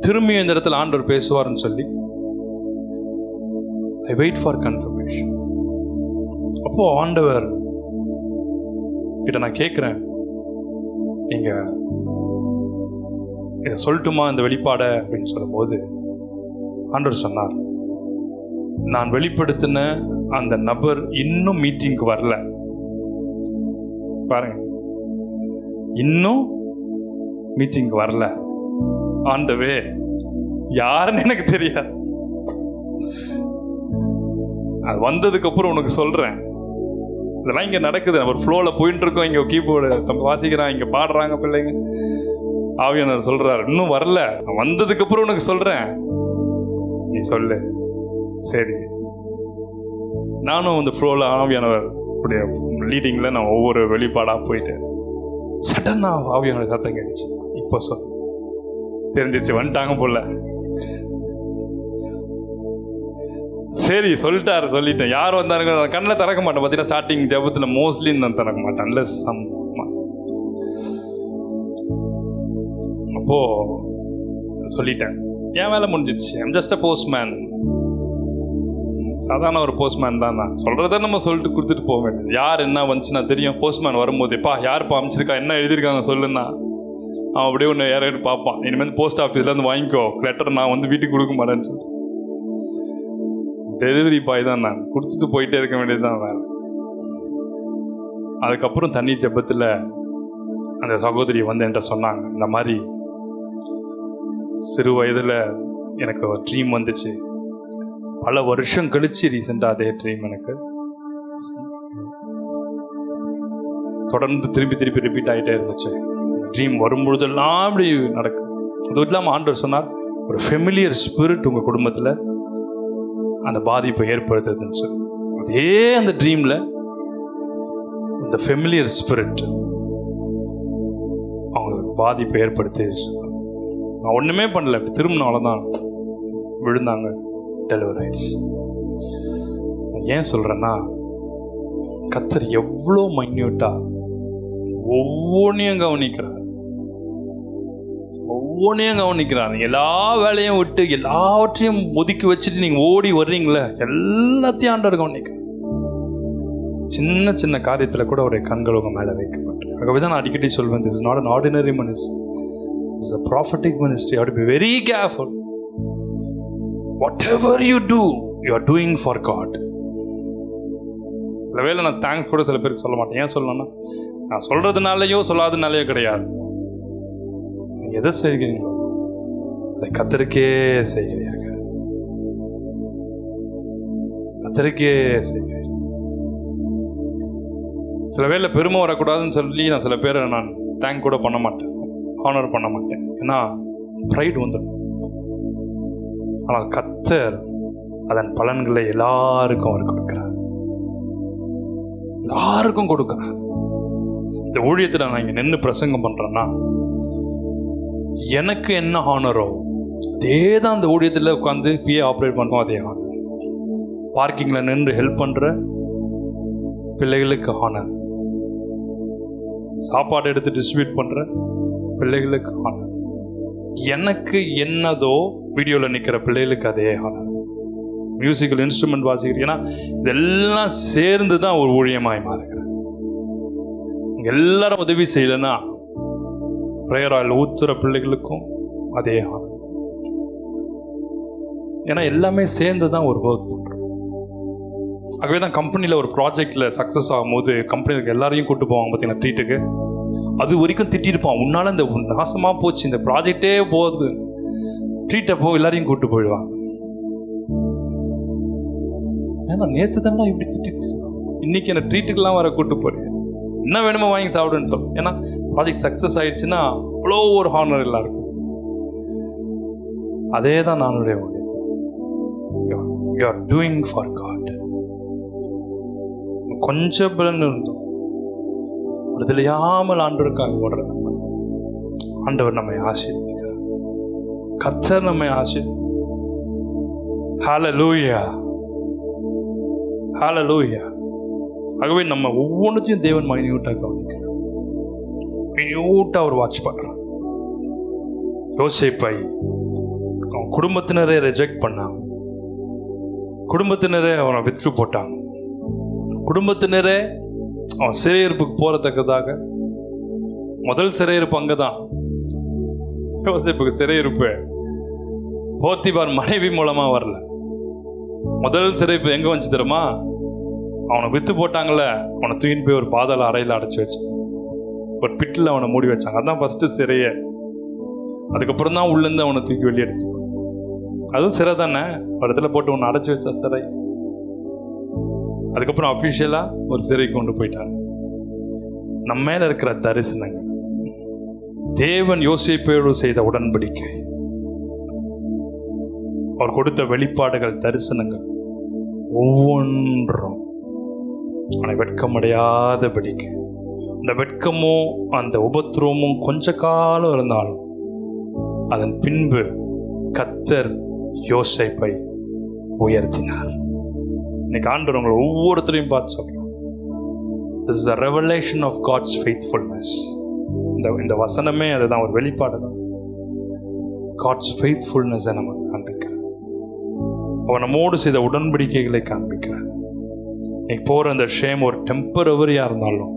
திரும்பியும் இந்த இடத்துல ஆண்டவர் பேசுவார்னு சொல்லி ஐ வெயிட் ஃபார் கன்ஃபர்மேஷன். அப்போது ஆண்டவர் கிட்ட நான் கேட்குறேன், நீங்கள் இதை சொல்லட்டுமா இந்த வெளிப்பாடை அப்படின்னு சொல்லும்போது ஆண்டவர் சொன்னார், நான் வெளிப்படுத்தின அந்த நபர் இன்னும் மீட்டிங்க்கு வரல. பாருங்க, இன்னும் மீட்டிங் வரல. ஆன் த வே, யாருன்னு எனக்கு தெரியாது. அது வந்ததுக்கு அப்புறம் உனக்கு சொல்றேன். இதெல்லாம் இங்க நடக்குது. ஒரு ஃப்ளோல போயிட்டு இருக்கோம். இங்க கீபோர்டு வாசிக்கிறான், இங்க பாடுறாங்க பிள்ளைங்க. ஆவியானவர் சொல்றாரு, இன்னும் வரல, வந்ததுக்கு அப்புறம் உனக்கு சொல்றேன், நீ சொல்லு. சரி, நானும் அந்த ஃப்ளோல ஆவியானவர் லீடிங்ல நான் ஒவ்வொரு வெளிப்பாடா போயிட்டு சடனா ஆவியானவர் சத்தம் கேட்டுச்சு. இப்போ சொல், தெரிஞ்சிச்சு, வந்துட்டாங்க போல. சரி சொல்லிட்டாரு, சொல்லிட்டேன். யார் வந்தாருங்க கண்ணில் திறக்க மாட்டேன். பார்த்தீங்கன்னா ஸ்டார்டிங் ஜபத்தில் மோஸ்ட்லி நான் திறக்க மாட்டேன். அப்போ சொல்லிட்டேன், என் வேலை முடிஞ்சிச்சு. I'm just a postman. சாதாரண ஒரு போஸ்ட்மேன் தான். நான் சொல்றத நம்ம சொல்லிட்டு கொடுத்துட்டு போக வேண்டியது. யார் என்ன வந்துச்சுன்னா தெரியும். போஸ்ட்மேன் வரும்போது, எப்பா யாருப்பா அமைச்சிருக்கா, என்ன எழுதியிருக்காங்க சொல்லுன்னா அவன் அப்படியே ஒன்று யாராவது பார்ப்பான். இனிமேல் போஸ்ட் ஆஃபீஸ்ல இருந்து வாங்கிக்கோ லெட்டர், நான் வந்து வீட்டுக்கு கொடுக்க மாட்டேன்னு சொல்லி டெலிவரி பாய் தான். நான் கொடுத்துட்டு போயிட்டே இருக்க வேண்டியது தான் வேலை. அதுக்கப்புறம் தண்ணி ஜெபத்தில் அந்த சகோதரி வந்து என்கிட்ட சொன்னாங்க, இந்த மாதிரி சிறு வயதில் எனக்கு ஒரு ட்ரீம் வந்துச்சு. பல வருஷம் கழிச்சு ரீசெண்டாக அதே ட்ரீம் எனக்கு தொடர்ந்து திருப்பி ரிப்பீட் ஆகிட்டே இருந்துச்சு. ட்ரீம் வரும்பொழுதெல்லாம் அப்படி நடக்கும். அது இல்லாமல் ஆண்டவர் சொன்னார், ஒரு ஃபெமிலியர் ஸ்பிரிட் உங்கள் குடும்பத்தில் அந்த பாதிப்பை ஏற்படுத்துதுன்னு சொல்லி. அதே அந்த ட்ரீம்ல இந்த ஃபெமிலியர் ஸ்பிரிட் அவங்களுக்கு பாதிப்பை ஏற்படுத்திடுச்சு. நான் ஒண்ணுமே பண்ணல, திரும்பினால தான் விழுந்தாங்க, டெலிவரி ஆயிடுச்சு. ஏன் சொல்றேன்னா, கர்த்தர் எவ்வளோ மைன்யூட்டா ஒவ்வொன்றையும் கவனிக்கிறார். எல்லா வேலையும் விட்டு எல்லாவற்றையும் ஒதுக்கி வச்சுட்டு நீங்க ஓடி வர்றீங்களே, எல்லாத்தையும் ஆண்டவர் கவனிக்கிறார். சின்ன சின்ன காரியத்துல கூட அவருடைய கண்கள் உங்க மேல வைக்கப்பட்டு. ஆகவே தான் நான் அடிக்கடி சொல்வேன், this is not an ordinary ministry, this is a prophetic ministry. You have to be very careful. Whatever you do, you are doing for God. சில வேளை நான் தேங்க்ஸ் கூட சில பேருக்கு சொல்ல மாட்டேன். ஏன் சொல்லணும்னா, நான் சொல்றதுனாலயோ சொல்லாதனாலயோ கிடையாது. நீங்க எதை செய்கிறீங்களோ அதை கர்த்தருக்கே செய்கிறீர்கள். கர்த்தருக்கே செய்கிறீர்கள். சில வேளை பெருமை வரக்கூடாதுன்னு சொல்லி நான் சில பேரை நான் தேங்க் கூட பண்ண மாட்டேன், ஆனர் பண்ண மாட்டேன். ஏன்னா ப்ரைட் வந்துடும். ஆனால் கர்த்தர் அதன் பலன்களை எல்லாருக்கும் அவர் கொடுக்கிறார். எல்லாருக்கும் கொடுக்கிறார். இந்த ஊழியத்தில் நான் இங்கே நின்று பிரசங்கம் பண்றேன்னா, எனக்கு என்ன ஹானரோ அதே தான் அந்த ஊழியத்தில் உட்காந்து பிஏ ஆப்ரேட் பண்ணுவோம், அதே ஹானர். பார்க்கிங்கில் நின்று ஹெல்ப் பண்ணுற பிள்ளைகளுக்கு ஹானர், சாப்பாடு எடுத்து டிஸ்ட்ரிபியூட் பண்ணுற பிள்ளைகளுக்கு ஹானர், எனக்கு என்னதோ வீடியோவில் நிற்கிற பிள்ளைகளுக்கு அதே ஹானர், மியூசிக்கல் இன்ஸ்ட்ருமெண்ட் வாசிக்கிற, ஏன்னா இதெல்லாம் சேர்ந்து தான் ஒரு ஊழியமாய் மாறுகிறேன். எல்லாரும் உதவி செய்யலைன்னா பிரேயர் ஆயில் ஊத்துற பிள்ளைகளுக்கும் அதே ஆனது. ஏன்னா எல்லாமே சேர்ந்து தான் ஒரு ஒர்க் பண்றோம். ஆகவே தான் கம்பெனியில் ஒரு ப்ராஜெக்ட்ல சக்ஸஸ் ஆகும்போது கம்பெனிக்கு எல்லாரையும் கூட்டு போவாங்க பார்த்தீங்கன்னா ட்ரீட்டுக்கு. அது வரைக்கும் திட்டிருப்பான், உன்னால இந்த நாசமா போச்சு, இந்த ப்ராஜெக்டே போகுது, ட்ரீட் அப்போ எல்லாரையும் கூட்டு போயிடுவாங்க. ஏன்னா நேற்று தானே இப்படி திட்டிச்சு, இன்னைக்கு என்ன ட்ரீட்டுக்கெல்லாம் வர கூட்டு போறீங்க, என்ன வேணுமோ வாங்கி சாப்பிடுன்னு சொல்லும். ஏன்னா ப்ராஜெக்ட் சக்ஸஸ் ஆயிடுச்சுன்னா அவ்வளோ ஒரு ஹானர் எல்லாருக்கும். அதே தான் நானுடைய you are doing for God. கொஞ்சம் பலன் இருந்தோம், விடுதலையாமல் ஆண்டவருக்காக ஓடுறது. ஆண்டவர் நம்மை ஆசீர்வதிக்கிறார், கர்த்தர் நம்மை ஆசீர்வதிக்கிறார். ஹல்லேலூயா, ஹல்லேலூயா. ஆகவே நம்ம ஒவ்வொன்றுத்தையும் தேவன் மைன்யூட்டாக கவனிக்கிறார், மைன்யூட்டாக அவர் வாட்ச் பண்ணுறார். யோசேப்பை அவன் குடும்பத்தினரே ரிஜெக்ட் பண்ணாங்க, குடும்பத்தினரே அவனை விற்று போட்டாங்க, குடும்பத்தினரே அவன் சிறையிருப்புக்கு போறத்தக்கதாக. முதல் சிறையிருப்பு அங்கதான், யோசேப்புக்கு சிறையிருப்பு போத்திபார் மனைவி மூலமா வரல. முதல் சிறைப்பு எங்க வந்துச்சு தெரியுமா? அவனை வித்து போட்டாங்கல்ல, அவனை தூக்கின்னு போய் ஒரு பாதாள அறையில் அடைச்சி வச்சான், ஒரு பிட்டில் அவனை மூடி வச்சாங்க. அதான் ஃபர்ஸ்ட் சிறையே. அதுக்கப்புறம் தான் உள்ளேருந்து அவனை தூக்கி வெளியே எடுத்து, அதுவும் சிறை தானே, ஒரு இடத்துல போட்டு ஒன்று அடைச்சி வச்சா சிறை. அதுக்கப்புறம் அஃபிஷியலா ஒரு சிறைக்கு கொண்டு போயிட்டாங்க. நம்ம மேல இருக்கிற தரிசனங்கள், தேவன் யோசேப்போடு செய்த உடன்படிக்கை, அவர் கொடுத்த வெளிப்பாடுகள், தரிசனங்கள் ஒவ்வொன்றும் அவனை வெட்கமடையாதபடிக்கு, அந்த வெட்கமும் அந்த உபத்திரவமும் கொஞ்ச காலம் இருந்தாலும் அதன் பின்பு கர்த்தர் யோசேப்பை உயர்த்தினார். இன்னைக்கு ஆண்டவர் உங்களை ஒவ்வொருத்தரையும் பார்த்து சொல்றோம், this is a revelation of God's faithfulness. இந்த வசனமே அதுதான், ஒரு வெளிப்பாடு தான். God's faithfulness நமக்கு காண்பிக்கிறார். அவன் நம்மோடு செய்த உடன்படிக்கைகளை காண்பிக்கிறார். இன்னைக்கு போகிற அந்த ஷேம் ஒரு டெம்பரவரியாக இருந்தாலும்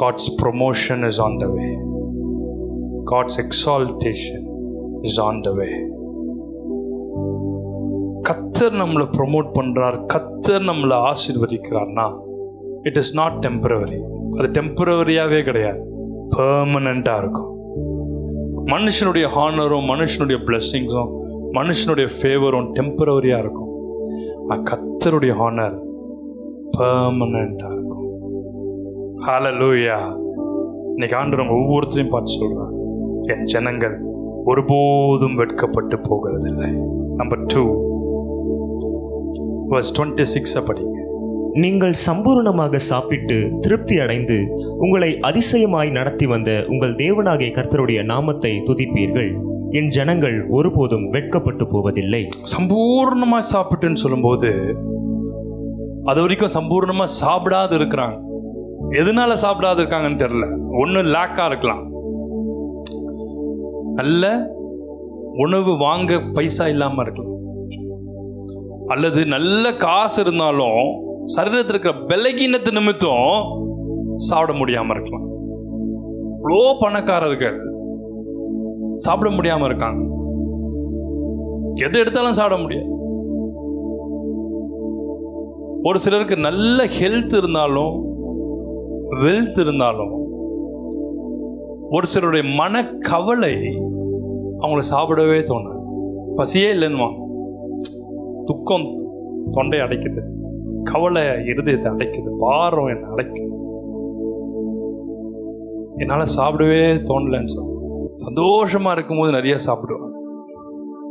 God's promotion is on the way. God's exaltation is on the way. கர்த்தர் நம்மளை ப்ரொமோட் பண்றார், கர்த்தர் நம்மளை ஆசீர்வதிக்கிறார்னா இட் இஸ் நாட் டெம்பரவரி. அது டெம்பரவரியாவே கிடையாது, பெர்மனண்டா இருக்கும். மனுஷனுடைய ஹானரும் மனுஷனுடைய பிளெஸிங்ஸும் மனுஷனுடைய ஃபேவரும் டெம்பரவரியா இருக்கும். கர்த்தருடைய ஹானர் பெர்மனண்டா இருக்கும். ஹல்லேலூயா. இன்னைக்கு ஆண்டவர் ஒவ்வொருத்தரையும் பார்த்து சொல்றார், என் ஜனங்கள் ஒருபோதும் வெட்கப்பட்டு போகிறதில்லை. நம்பர் 2 verse 26 படிங்க. நீங்கள் சம்பூர்ணமாக சாப்பிட்டு திருப்தி அடைந்து உங்களை அதிசயமாய் நடத்தி வந்த உங்கள் தேவனாகிய கர்த்தருடைய நாமத்தை துதிப்பீர்கள். என் ஜனங்கள் ஒருபோதும் வெட்கப்பட்டு போவதில்லை. சம்பூர்ணமா சாப்பிட்டுன்னு சொல்லும்போது அது வரைக்கும் சம்பூர்ணமா சாப்பிடாது இருக்கிறாங்க. எதனால சாப்பிடாது இருக்காங்கன்னு தெரியல. ஒன்று லேக்கா இருக்கலாம், நல்ல உணவு வாங்க பைசா இல்லாம இருக்கலாம், அல்லது நல்ல காசு இருந்தாலும் சரீரத்தில் இருக்கிற பலகீனத்து நிமித்தம் சாப்பிட முடியாம இருக்கலாம். இவ்வளோ பணக்காரர்கள் சாப்பிட முடியாம இருக்காங்க, எது எடுத்தாலும் சாப்பிட முடியாது. ஒரு சிலருக்கு நல்ல ஹெல்த் இருந்தாலும் வெல்த் இருந்தாலும் ஒரு சிலருடைய மனக்கவலை அவங்கள சாப்பிடவே தோணாது. பசியே இல்லைன்னு, துக்கம் தொண்டை அடைக்குது, கவலை இருதயத்தை அடைக்குது, பாரம் என்னை அடைக்குது, என்னால் சாப்பிடவே தோணலைன்னு சொல்லுவாங்க. சந்தோஷமாக இருக்கும்போது நிறைய சாப்பிடுவாங்க.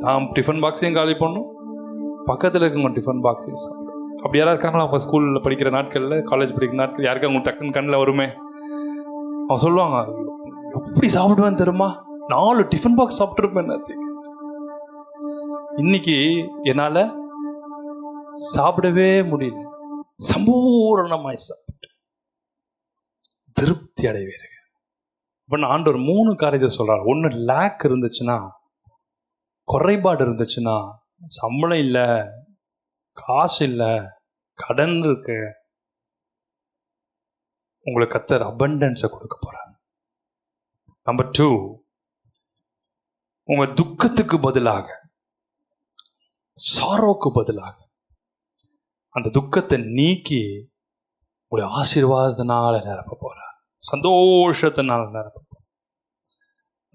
தான் டிஃபன் பாக்ஸையும் காலி பண்ணும், பக்கத்தில் இருக்கவங்க டிஃபன் பாக்ஸையும் சாப்பிடுவோம். அப்படி யாராவது இருக்காங்களா? அப்போ ஸ்கூலில் படிக்கிற நாட்களில், காலேஜ் படிக்கிற நாட்கள் யாருக்கா அவங்க டக்குன்னு கண்ணில் வருமே, அவன் சொல்லுவாங்க, எப்படி சாப்பிடுவேன்னு தெரியுமா, 4 டிஃபன் பாக்ஸ் சாப்பிட்டுருப்பேன் நேற்றுக்கு. இன்னைக்கு என்னால் சாப்பிடவே முடியல. சம்பூரணமாய் சாப்பிட்டு திருப்தி அடைவீர்கள். இப்போ நான் ஆண்டவர் 3 காரியத்தை சொல்றார். ஒன்று, லேக் இருந்துச்சுன்னா, குறைபாடு இருந்துச்சுன்னா, சம்பளம் இல்லை, காசு இல்லை, கடன் இருக்கு, உங்களுக்கு கர்த்தர் அபண்டன்ஸை கொடுக்க போறார். நம்பர் 2, உங்க துக்கத்துக்கு பதிலாக, சாரோக்கு பதிலாக அந்த துக்கத்தை நீக்கி உங்களுடைய ஆசீர்வாதத்தினால நிரப்ப போறார், சந்தோஷத்தினால நிரப்ப போறார்.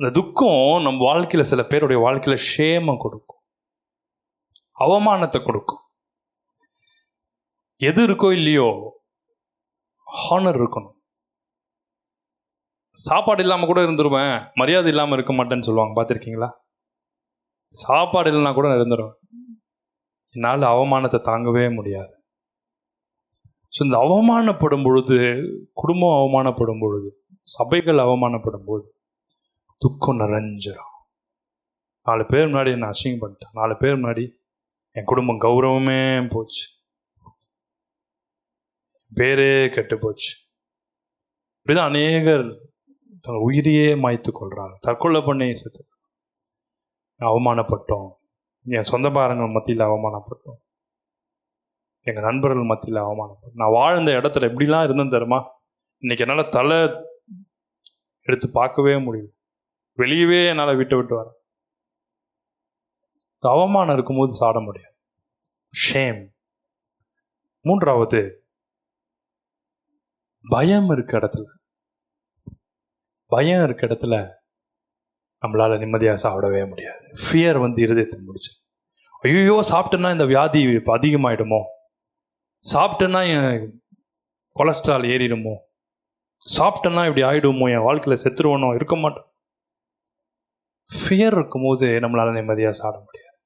அந்த துக்கம் நம்ம வாழ்க்கையில, சில பேருடைய வாழ்க்கையில ஷேமை கொடுக்கும், அவமானத்தை கொடுக்கும். எது இருக்கோ இல்லையோ, ஹானர் இருக்கணும். சாப்பாடு இல்லாம கூட இருந்துருவேன், மரியாதை இல்லாம இருக்க மாட்டேன்னு சொல்லுவாங்க, பார்த்துருக்கீங்களா? சாப்பாடு இல்லைன்னா கூட இருந்துருவேன், என்னால் அவமானத்தை தாங்கவே முடியாது. ஸோ இந்த அவமானப்படும் பொழுது, குடும்பம் அவமானப்படும் பொழுது, சபைகள் அவமானப்படும் போது துக்கம் நிறைஞ்சிடும். 4 பேர் முன்னாடி என்னை அசிங்கப்பட்டேன், 4 பேர் முன்னாடி என் குடும்பம் கௌரவமே போச்சு, பேரே கெட்டு போச்சு. இப்படிதான் அநேகர் தங்கள் உயிரையே மாய்த்து கொள்றாங்க, தற்கொலை பண்ணி செத்து. அவமானப்பட்டோம், என் சொந்தக்காரங்கள் மத்தியில் அவமானப்பட்டோம், எங்கள் நண்பர்கள் மத்தியில் அவமானப்பட்டோம். நான் வாழ்ந்த இடத்துல எப்படிலாம் இருந்தேன் தெரியுமா? இன்னைக்கு என்னால் தலை எடுத்து பார்க்கவே முடியல, வெளியவே என்னால் விட்டு வரேன். அவமானம் இருக்கும்போது சாட முடியாது, ஷேம். 3வது, பயம் இருக்க இடத்துல, பயம் இருக்க இடத்துல நம்மளால் நிம்மதியாக சாப்பிடவே முடியாது. ஃபியர் வந்து இருதயத்தை முடிச்சு, ஐயோ சாப்பிட்டேன்னா இந்த வியாதி இப்போ அதிகமாகிடுமோ, சாப்பிட்டேன்னா என் கொலஸ்ட்ரால் ஏறிடுமோ, சாப்பிட்டேன்னா இப்படி ஆகிடுமோ, என் வாழ்க்கையில் செத்துருவனோ, இருக்க மாட்டோம். ஃபியர் இருக்கும்போது நம்மளால் நிம்மதியாக சாப்பிட முடியாது.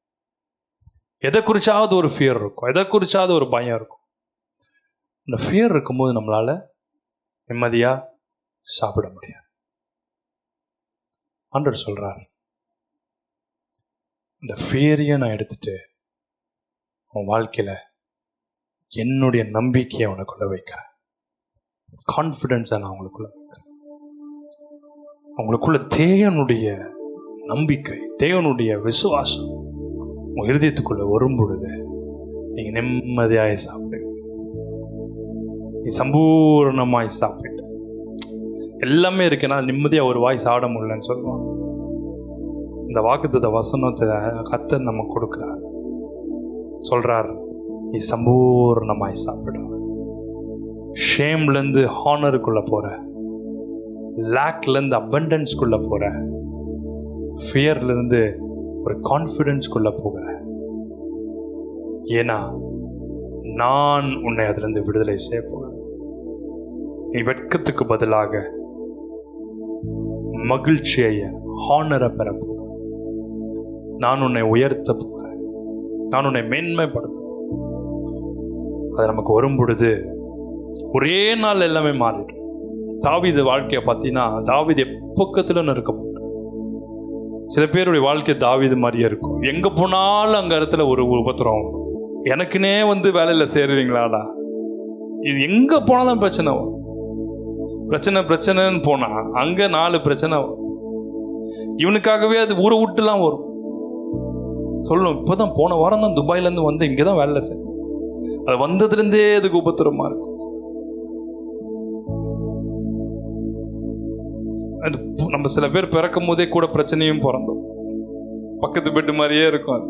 எதை குறிச்சாவது ஒரு ஃபியர் இருக்கும், எதை குறிச்சாவது ஒரு பயம் இருக்கும். இந்த ஃபியர் இருக்கும்போது நம்மளால் நிம்மதியாக சாப்பிட முடியாது. ஆண்டவர் சொல்கிறார், இந்த ஃபியரையை நான் எடுத்துட்டு உன் வாழ்க்கையில் என்னுடைய நம்பிக்கையை உனக்குள்ள வைக்கிறேன், கான்ஃபிடென்ஸை நான் உங்களுக்குள்ள வைக்கிறேன். உங்களுக்குள்ள தேவனுடைய நம்பிக்கை, தேவனுடைய விசுவாசம் உங்கள் இருதயத்துக்குள்ள வரும் பொழுது நீங்கள் நிம்மதியாக சாப்பிடுங்க. நீ சம்பூர்ணமாய் சாப்பிட்டு எல்லாமே இருக்குன்னா நிம்மதியாக ஒரு வாய் சாப்பிட முடியலன்னு சொல்லுவாங்க. இந்த வாக்குத்தத்த வசனத்தை கர்த்தர் நம்ம கொடுக்குறார். சொல்கிறார், நீ சம்பூர்ணமாய் சாப்பிடு. ஷேம்லேருந்து ஹானருக்குள்ளே போகிற, லேக்லேருந்து அபண்டன்ஸ்குள்ளே போகிற, ஃபியர்லேருந்து ஒரு கான்ஃபிடென்ஸ்குள்ளே போகிற. ஏன்னா நான் உன்னை அதிலிருந்து விடுதலை செய்ய போகிறேன். நீ வெட்கத்துக்கு பதிலாக மகிழ்ச்சியை, ஹானரை பெற போகிறேன். நான் உன்னை உயர்த்த போகிறேன், நான் உன்னை மேன்மைப்படுத்த. அது நமக்கு வரும் பொழுது ஒரே நாள் எல்லாமே மாறிடும். தாவீது வாழ்க்கையை பார்த்தீங்கன்னா, தாவீது எப்பக்கத்தில் நெருக்கப்பட்டான். சில பேருடைய வாழ்க்கை தாவீது மாதிரியே இருக்கும். எங்கே போனாலும் அங்கே இடத்துல ஒரு உபத்திரம். எனக்குன்னே வந்து வேலையில் சேருவீங்களாடா, இது எங்கே போனாலும் பிரச்சனை வரும். பிரச்சனைன்னு போனால் அங்கே 4 பிரச்சனை வரும். இவனுக்காகவே அது ஊரை விட்டுலாம் வரும். சொல்லணும், இப்போ தான் போன வாரம் தான் துபாயிலேருந்து வந்து இங்கே தான் வேலை செய்யும். அது வந்ததுலேருந்தே அதுக்கு உபத்திரமாக இருக்கும். நம்ம சில பேர் பிறக்கும் போதே கூட பிரச்சனையும் பிறந்தோம். பக்கத்து பெட்டு மாதிரியே இருக்கும். அது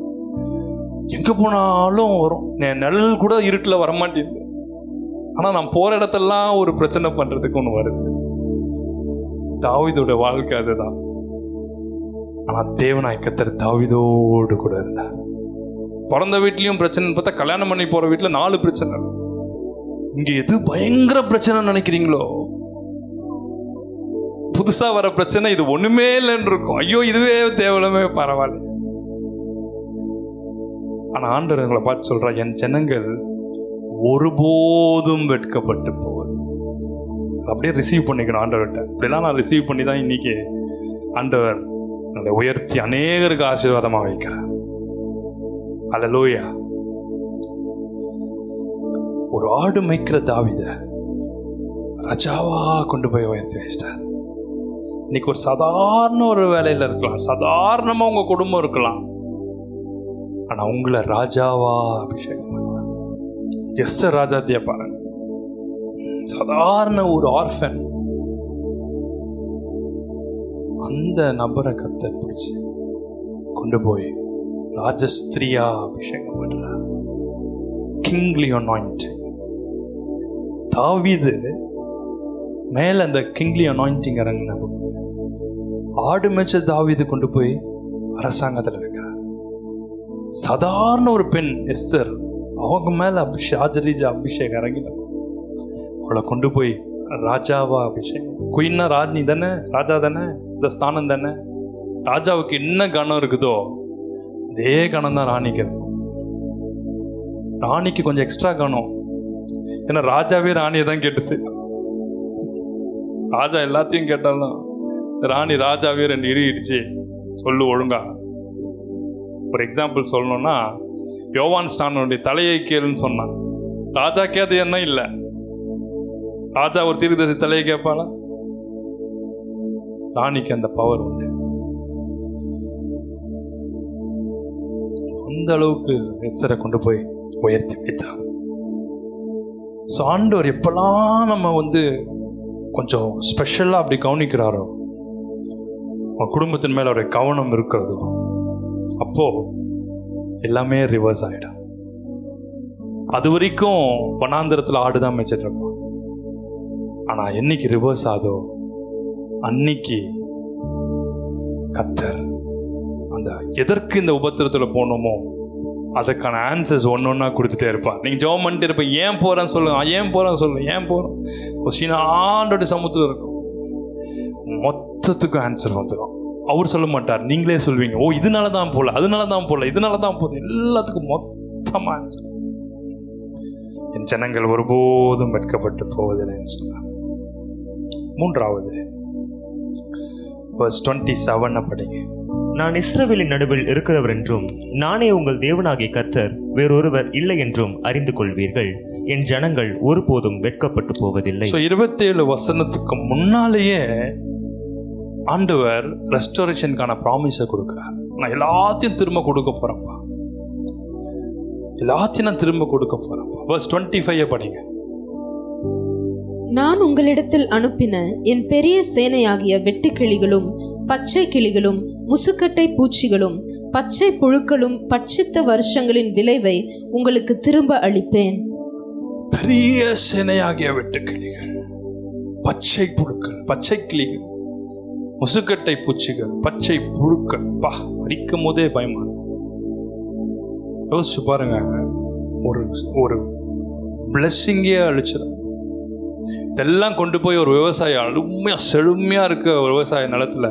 எங்கே போனாலும் வரும். நிழல் கூட இருட்டில் வரமாட்டேங்குது. ஆனால் நான் போகிற இடத்தெல்லாம் ஒரு பிரச்சனை பண்ணுறதுக்கு ஒன்று வருது. தாவீதோட வாழ்க்கை அதுதான். ஆனால் தேவனாய் கர்த்தர் தாவீதோடு கூட இருந்தார். பிறந்த வீட்லேயும் பிரச்சனைன்னு பார்த்தா, கல்யாணம் பண்ணி போகிற வீட்டில் 4 பிரச்சனை. இங்கே எது பயங்கர பிரச்சனை நினைக்கிறீங்களோ, புதுசாக வர பிரச்சனை இது ஒன்றுமே இல்லைன்னு இருக்கும். ஐயோ இதுவே தேவலமே பரவாயில்ல. ஆனால் ஆண்டவர் எங்களை பார்த்து சொல்கிறார், என் ஜனங்கள் ஒருபோதும் வெட்கப்பட்டு போவது. அப்படியே ரிசீவ் பண்ணிக்கணும் ஆண்டவர்கிட்ட. அப்படிலாம் நான் ரிசீவ் பண்ணி தான் இன்னைக்கு ஆண்டவர் அதை உயர்த்தி அநேகருக்கு ஆசீர்வாதமாக வைக்கிறேன். அல்லேலூயா. ஒரு ஆடு மேய்க்கிற தாவீத ராஜாவா கொண்டு போய் உயர்த்தி வச்சிட்டார். இன்னைக்கு ஒரு சாதாரண ஒரு வேலையில் இருக்கலாம், சாதாரணமாக உங்கள் குடும்பம் இருக்கலாம், ஆனால் உங்களை ராஜாவா அபிஷேகம் பண்ணுவார். எஸ்தர் ராஜாத்திய பாருங்க, சாதாரண ஒரு ஆர்ஃபன், அந்த நபரை கர்த்தர் பிடிச்சு கொண்டு போய் ராஜஸ்திரியா அபிஷேகம் பண்றார். Kingly anointing. தாவீது மேல அந்த கிங்லி அனாயிண்டிங் இறங்கின போது ஆடு மேய்ச்ச தாவீது கொண்டு போய் அரசாங்கத்தில் வைக்கிறார். சாதாரண ஒரு பெண் எஸ்தர், அவங்க மேல ராஜரீஜ அபிஷேகம் இறங்கின, அவளை கொண்டு போய் ராஜாவா அபிஷேகம். குயின்னா ராஜ்னி தானே, ராஜா தானே, இந்த ஸ்தானம் தானே. ராஜாவுக்கு என்ன கணம் இருக்குதோ அதே கணம் தான் ராணிக்கு. ராணிக்கு கொஞ்சம் எக்ஸ்ட்ரா கணம், ஏன்னா ராஜாவே ராணியை தான் கேட்டு செய்யும். ராஜா எல்லாத்தையும் கேட்டாலும் ராணி ராஜாவே 2 இடி இடிச்சு சொல்லு ஒழுங்கா. ஒரு எக்ஸாம்பிள் சொல்லணும்னா, யோவான் ஸ்நானனுடைய தலையை கேளுன்னு சொன்னான். ராஜாக்கே அது என்ன இல்லை. ராஜா ஒரு தீர்க்கதரிசி தலையை கேட்பாளா? ராணிக்கு அந்த பவர் உண்டு. அந்த அளவுக்கு எஸ்தரை கொண்டு போய் உயர்த்தி வைத்தார். ஸோ ஆண்டவர் எப்பெல்லாம் நம்ம வந்து கொஞ்சம் ஸ்பெஷலாக அப்படி கவனிக்கிறாரோ, உங்கள் குடும்பத்தின் மேலே அவருடைய கவனம் இருக்கிறதோ, அப்போது எல்லாமே ரிவர்ஸ் ஆகிடும். அது வரைக்கும் வனாந்திரத்தில் ஆடு தான் மேய்ச்சிட்டு இருப்போம். ஆனால் என்னைக்கு ரிவர்ஸ் ஆகுதோ அன்னைக்கு கர்த்தர் அந்த எதற்கு இந்த உபத்திரத்தில் போனோமோ அதுக்கான ஆன்சர்ஸ் ஒன்று ஒன்றா கொடுத்துட்டே இருப்பார். நீங்கள் ஜெபம் பண்ணிட்டு இருப்பீங்க, ஏன் போகிறேன்னு சொல்லுங்க, ஏன் போகிறேன்னு சொல்லுங்க, ஏன் போகிறோம் கொஸ்டின் ஆண்டோட சமுத்திரம் இருக்கும். மொத்தத்துக்கும் ஆன்சர் வந்துடும். அவர் சொல்ல மாட்டார், நீங்களே சொல்வீங்க, ஓ இதனால தான் போகல, அதனால தான் போகல, இதனால தான் போகுது, எல்லாத்துக்கும் மொத்தமாக ஆன்சர். என் ஜனங்கள் ஒருபோதும் வெட்கப்பட்டு போவதில்லைன்னு சொன்னார். மூன்றாவது verse 27 படிங்க. நான் இஸ்ரவேலின் நடுவில் இருக்கிறவர் என்றும் நானே உங்கள் தேவனாகிய கர்த்தர் வேறொருவர் இல்லை என்றும் அறிந்து கொள்வீர்கள். என் ஜனங்கள் ஒருபோதும் வெட்கப்பட்டு போவதில்லை. 27 வசனத்துக்கு முன்னாலேயே ஆண்டவர் ரெஸ்டோரேஷனுக்கான ப்ராமிஸை கொடுக்கிறார். நான் எல்லாத்தையும் திரும்ப கொடுக்க போறேன்ப்பா, எல்லாத்தையும் நான் திரும்ப கொடுக்க போறேன்ப்பா. verse 25 படிங்க. நான் உங்களிடத்தில் அனுப்பின என் பெரிய சேனையாகிய வெட்டுக்கிளிகளும் பச்சை கிளிகளும் முசுக்கட்டை பூச்சிகளும் பச்சை புழுக்களும் பட்சித்த வருஷங்களின் விளைவை உங்களுக்கு திரும்ப அளிப்பேன். பெரிய சேனையாகிய வெட்டுக்கிளிகள், பச்சை புழுக்கள், பச்சை கிளிகள், முசுக்கட்டை பூச்சிகள், பச்சை புழுக்கள். பா, படிக்கும் போதே பயமா யோசிச்சு பாருங்க. ஒரு பிளெஸ்ஸிங்கே அழிச்சிடும். இதெல்லாம் கொண்டு போய் ஒரு விவசாயி செழுமையா இருக்க ஒரு விவசாய நிலத்துல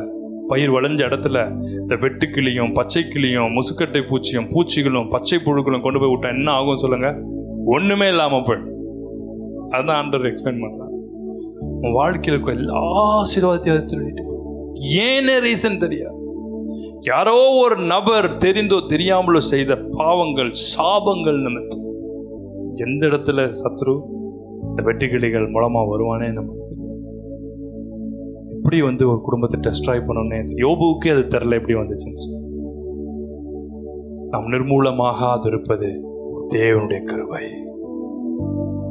பயிர் விளைஞ்ச இடத்துல இந்த வெட்டுக்கிளியும் பச்சை கிளியும் முசுக்கட்டை பூச்சியும் பூச்சிகளும் பச்சை புழுக்களும் கொண்டு போய் விட்டா என்ன ஆகும் சொல்லுங்க? ஒண்ணுமே இல்லாம போய். அதுதான் ஆண்டவர் எக்ஸ்பிளைன் பண்றார். உன் வாழ்க்கையில் இருக்க எல்லா ஆசீர்வாதத்தையும் திருடிட்டு ஏன்னு ரீசன் தெரியாது. யாரோ ஒரு நபர் தெரிந்தோ தெரியாமலோ செய்த பாவங்கள் சாபங்கள் நிமித்தம் எந்த இடத்துல சத்ரு இந்த வெட்டுக்கிளிகள் மூலமா வருவானே நமக்கு தெரியும். எப்படி ஒரு குடும்பத்தை டெஸ்ட்ராய் பண்ணோன்னே யோபுவுக்கே அது தெரியல எப்படி வந்துச்சுன்னு சொல்லி. நாம் நிர்மூலமாகாது இருப்பது தேவனுடைய கிருபை.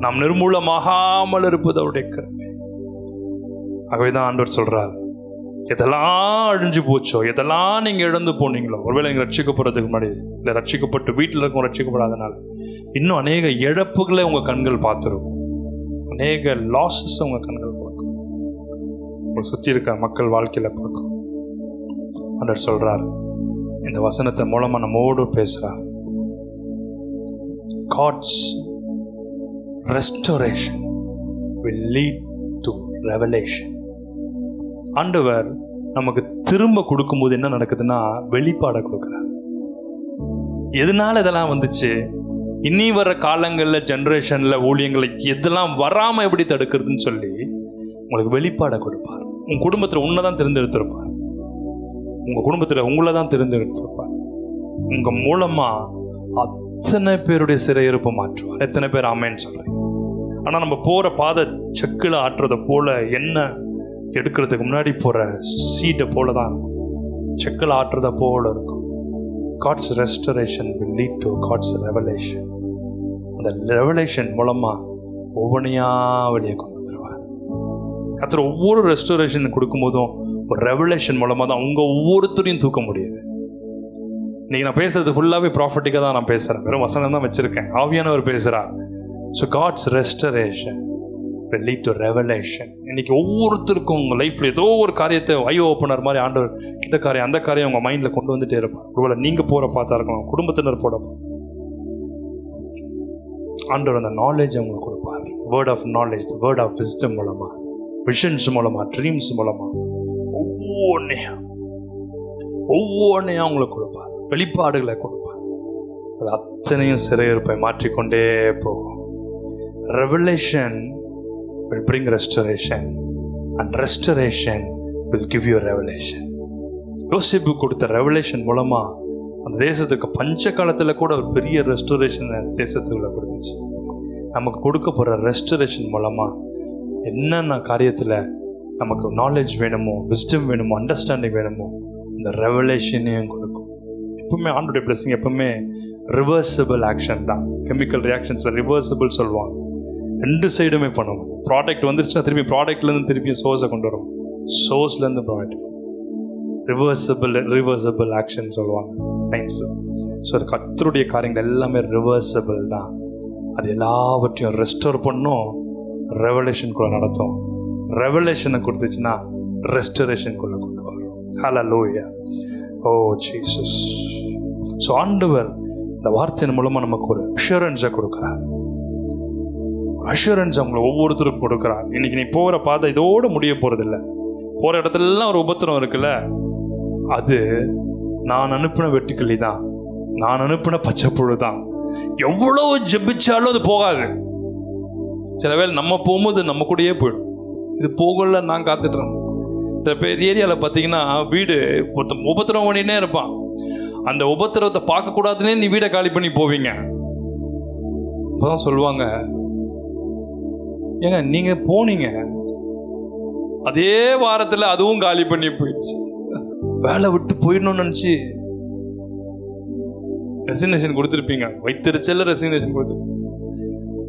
நாம் நிர்மூலமாகாமல் இருப்பது அவருடைய கிருபை. ஆகவேதான் ஆண்டவர் சொல்றார், எதெல்லாம் அழிஞ்சு போச்சோ, எதெல்லாம் நீங்க இழந்து போனீங்களோ, ஒருவேளை நீங்க ரட்சிக்கப்படுறதுக்கு முன்னாடி இல்லை ரட்சிக்கப்பட்டு வீட்டில் இருக்கும் ரட்சிக்கப்படாதனால இன்னும் அநேக இழப்புகளை உங்க கண்கள் பார்த்துருக்கும். அநேக லாஸஸ் உங்க கண்கள் பார்க்கும். உங்களை சுற்றி இருக்க மக்கள் வாழ்க்கையில பார்க்கும். ஆண்டவர் சொல்றார், இந்த வசனத்தை மூலமா நம்மோடு பேசுறார். God's restoration will lead to revelation. ஆண்டவர் நமக்கு திரும்ப கொடுக்கும்போது என்ன நடக்குதுன்னா வெளிப்பாடை கொடுக்கிறார். எதனால இதெல்லாம் வந்துச்சு, இனி வர காலங்களில் ஜென்ரேஷன்ல ஊழியங்களுக்கு எதெல்லாம் வராம எப்படி தடுக்கிறதுன்னு சொல்லி உங்களுக்கு வெளிப்பாடை கொடுப்பார். உங்க குடும்பத்தில் உன்னை தேர்ந்தெடுத்திருப்பார். உங்க குடும்பத்தில் உங்களை தான் தேர்ந்தெடுத்திருப்பார். உங்க மூலமா அத்தனை பேருடைய சிறையிருப்பை மாற்றுவார். எத்தனை பேர் ஆமேன்னு சொல்றேன். ஆனா நம்ம போற பாதை செக்கில் ஆட்டுறத போல என்ன எடுக்கிறதுக்கு முன்னாடி போற சீட்டை போல தான் இருக்கும். செக்கில் ஆட்டுறத போல இருக்கும். God's restoration will lead to God's revelation. அந்த ரெவலேஷன் மூலமா ஒவ்வொன்றையா வெளியே கொண்டு வந்துடுவார். கர்த்தர் ஒவ்வொரு ரெஸ்டோரேஷன் கொடுக்கும்போதும் ஒரு ரெவலேஷன் மூலமா தான் உங்க ஒவ்வொருத்தரையும் தூக்க முடியுது. இன்னைக்கு நான் பேசுறது ஃபுல்லாவே ப்ராஃபட்டிக்காக தான் நான் பேசுறேன். வெறும் வசனம் தான் வச்சிருக்கேன். ஆவியானவர் பேசுறார். So God's restoration will lead to revelation. இன்னைக்கு ஒவ்வொருத்தருக்கும் உங்க லைஃப்ல ஏதோ ஒரு காரியத்தை ஐ ஓப்பனர் மாதிரி ஆண்டவர் இந்த காரியம் அந்த காரியம் உங்க மைண்ட்ல கொண்டு வந்துட்டே இருப்பார். ஒருவேளை நீங்க போற பார்த்தா இருக்கணும், குடும்பத்தினர் போட ஆண்டவர் அந்த நாலேஜ் உங்களுக்கு கொடுப்பார். Word of knowledge, word of wisdom மூலமா, விஷன்ஸ் மூலமா, ட்ரீம்ஸ் மூலமா ஒவ்வொன்றையா உங்களுக்கு கொடுப்பார். வெளிப்பாடுகளை கொடுப்பார். அது அத்தனையும் சிறையிருப்பை மாற்றிக்கொண்டே போகும். Revelation will bring restoration and restoration will give you a revelation. யோசிப்பு கொடுத்த ரெவலேஷன் மூலமா அந்த தேசத்துக்கு பஞ்ச காலத்துல கூட ஒரு பெரிய ரெஸ்டோரேஷன் தேசத்துக்குள்ள கொடுத்துச்சு. நமக்கு கொடுக்க போற ரெஸ்டோரேஷன் மூலமா என்னென்ன காரியத்துல நமக்கு நாலேஜ் வேணுமோ, விஸ்டம் வேணுமோ, அண்டர்ஸ்டாண்டிங் வேணுமோ, இந்த ரெவலேஷனையும் கொடுக்கும். எப்பவுமே ஆண்டோடைய பிளெஸிங் எப்பவுமே ரிவர்சிபிள் ஆக்ஷன் தான். கெமிக்கல் ரியாக்ஷன்ஸ்ல ரிவர்சிபிள் சொல்லுவாங்க. ரெண்டு சைடுமே பண்ணுவோம். ப்ராடக்ட் வந்துருச்சுன்னா திருப்பி ப்ராடக்ட்லேருந்து திருப்பி சோர்ஸை கொண்டு வரும், சோர்ஸ்லேருந்து ப்ராடக்ட். ரிவர்சபிள் ஆக்ஷன் சொல்லுவாங்க சயின்ஸு. ஸோ அது கர்த்தருடைய காரியங்கள் எல்லாமே ரிவர்சபிள் தான். அது எல்லாவற்றையும் ரெஸ்டோர் பண்ணும், ரெவலேஷனுக்குள்ளே நடத்தும். ரெவலேஷனை கொடுத்துச்சுன்னா ரெஸ்டரேஷனுக்குள்ளே கொண்டு வரும். ஹல்லேலூயா. ஓ ஜீசஸ். ஸோ ஆண்டவர் இந்த வார்த்தையின் மூலமாக நமக்கு ஒரு அஷூரன்ஸை கொடுக்குறார். அஷூரன்ஸ் அவங்களை ஒவ்வொருத்தருக்கும் கொடுக்குறார். இன்னைக்கு நீ போகிற பாதை இதோடு முடிய போகிறதில்ல. போகிற இடத்துலலாம் ஒரு உபத்திரம் இருக்குல்ல, அது நான் அனுப்பின வெட்டுக்கிளி தான், நான் அனுப்பின பச்சைப்புழு தான். எவ்வளோ ஜெபிச்சாலும் அது போகாது. சில வேளை நம்ம போகும்போது நம்ம கூடயே போயிடும். இது போகல, நான் காத்துட்டு இருந்தேன். சில பேர் ஏரியாவில் பார்த்தீங்கன்னா வீடு ஒருத்தன் உபத்திரம் பண்ணினே இருப்பான். அந்த உபத்திரவத்தை பார்க்கக்கூடாதுன்னே நீ வீடை காலி பண்ணி போவீங்க. அப்போதான் சொல்லுவாங்க, ஏங்க நீங்கள் போனீங்க, அதே வாரத்தில் அதுவும் காலி பண்ணி போயிடுச்சு. வேலை விட்டு போயிடணும்னு நினச்சி ரெசிக்னேஷன் கொடுத்துருப்பீங்க. வைத்திருச்சல ரெசிக்னேஷன் கொடுத்துருப்பீங்க.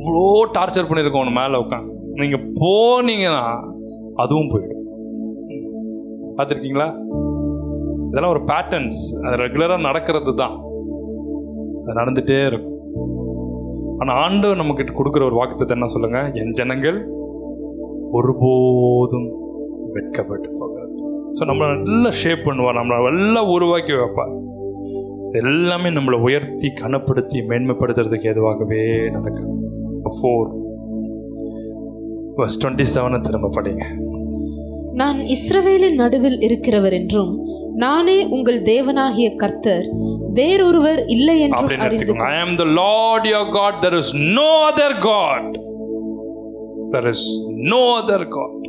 இவ்வளோ டார்ச்சர் பண்ணியிருக்கோம் ஒன்று மேலே உட்காந்து. நீங்கள் போனீங்கன்னா அதுவும் போயிடும். பார்த்துருக்கீங்களா? இதெல்லாம் ஒரு பேட்டர்ன்ஸ். அது ரெகுலராக நடக்கிறது தான். அது நடந்துகிட்டே இருக்கும். ஆனால் ஆண்டவர் நம்மக்கிட்ட கொடுக்குற ஒரு வாக்குத்தத்தை என்ன சொல்லுங்க? என் ஜனங்கள் ஒருபோதும் வெட்கப்பட்டு போகிறது. ஸோ நம்மளை நல்லா ஷேப் பண்ணுவார், நம்மளை எல்லாம் உருவாக்கி வைப்பார். எல்லாமே நம்மளை உயர்த்தி கனப்படுத்தி மேன்மைப்படுத்துறதுக்கு எதுவாகவே நடக்குது. 4:27 திரும்ப படிங்க. நான் இஸ்ரவேலின் நடுவில் இருக்கிறவர் என்றும் நானே உங்கள் தேவனாகிய கர்த்தர், வேறொருவர் இல்லை என்றும் அறிந்து I am the Lord your God, there is no other God. There is no other God.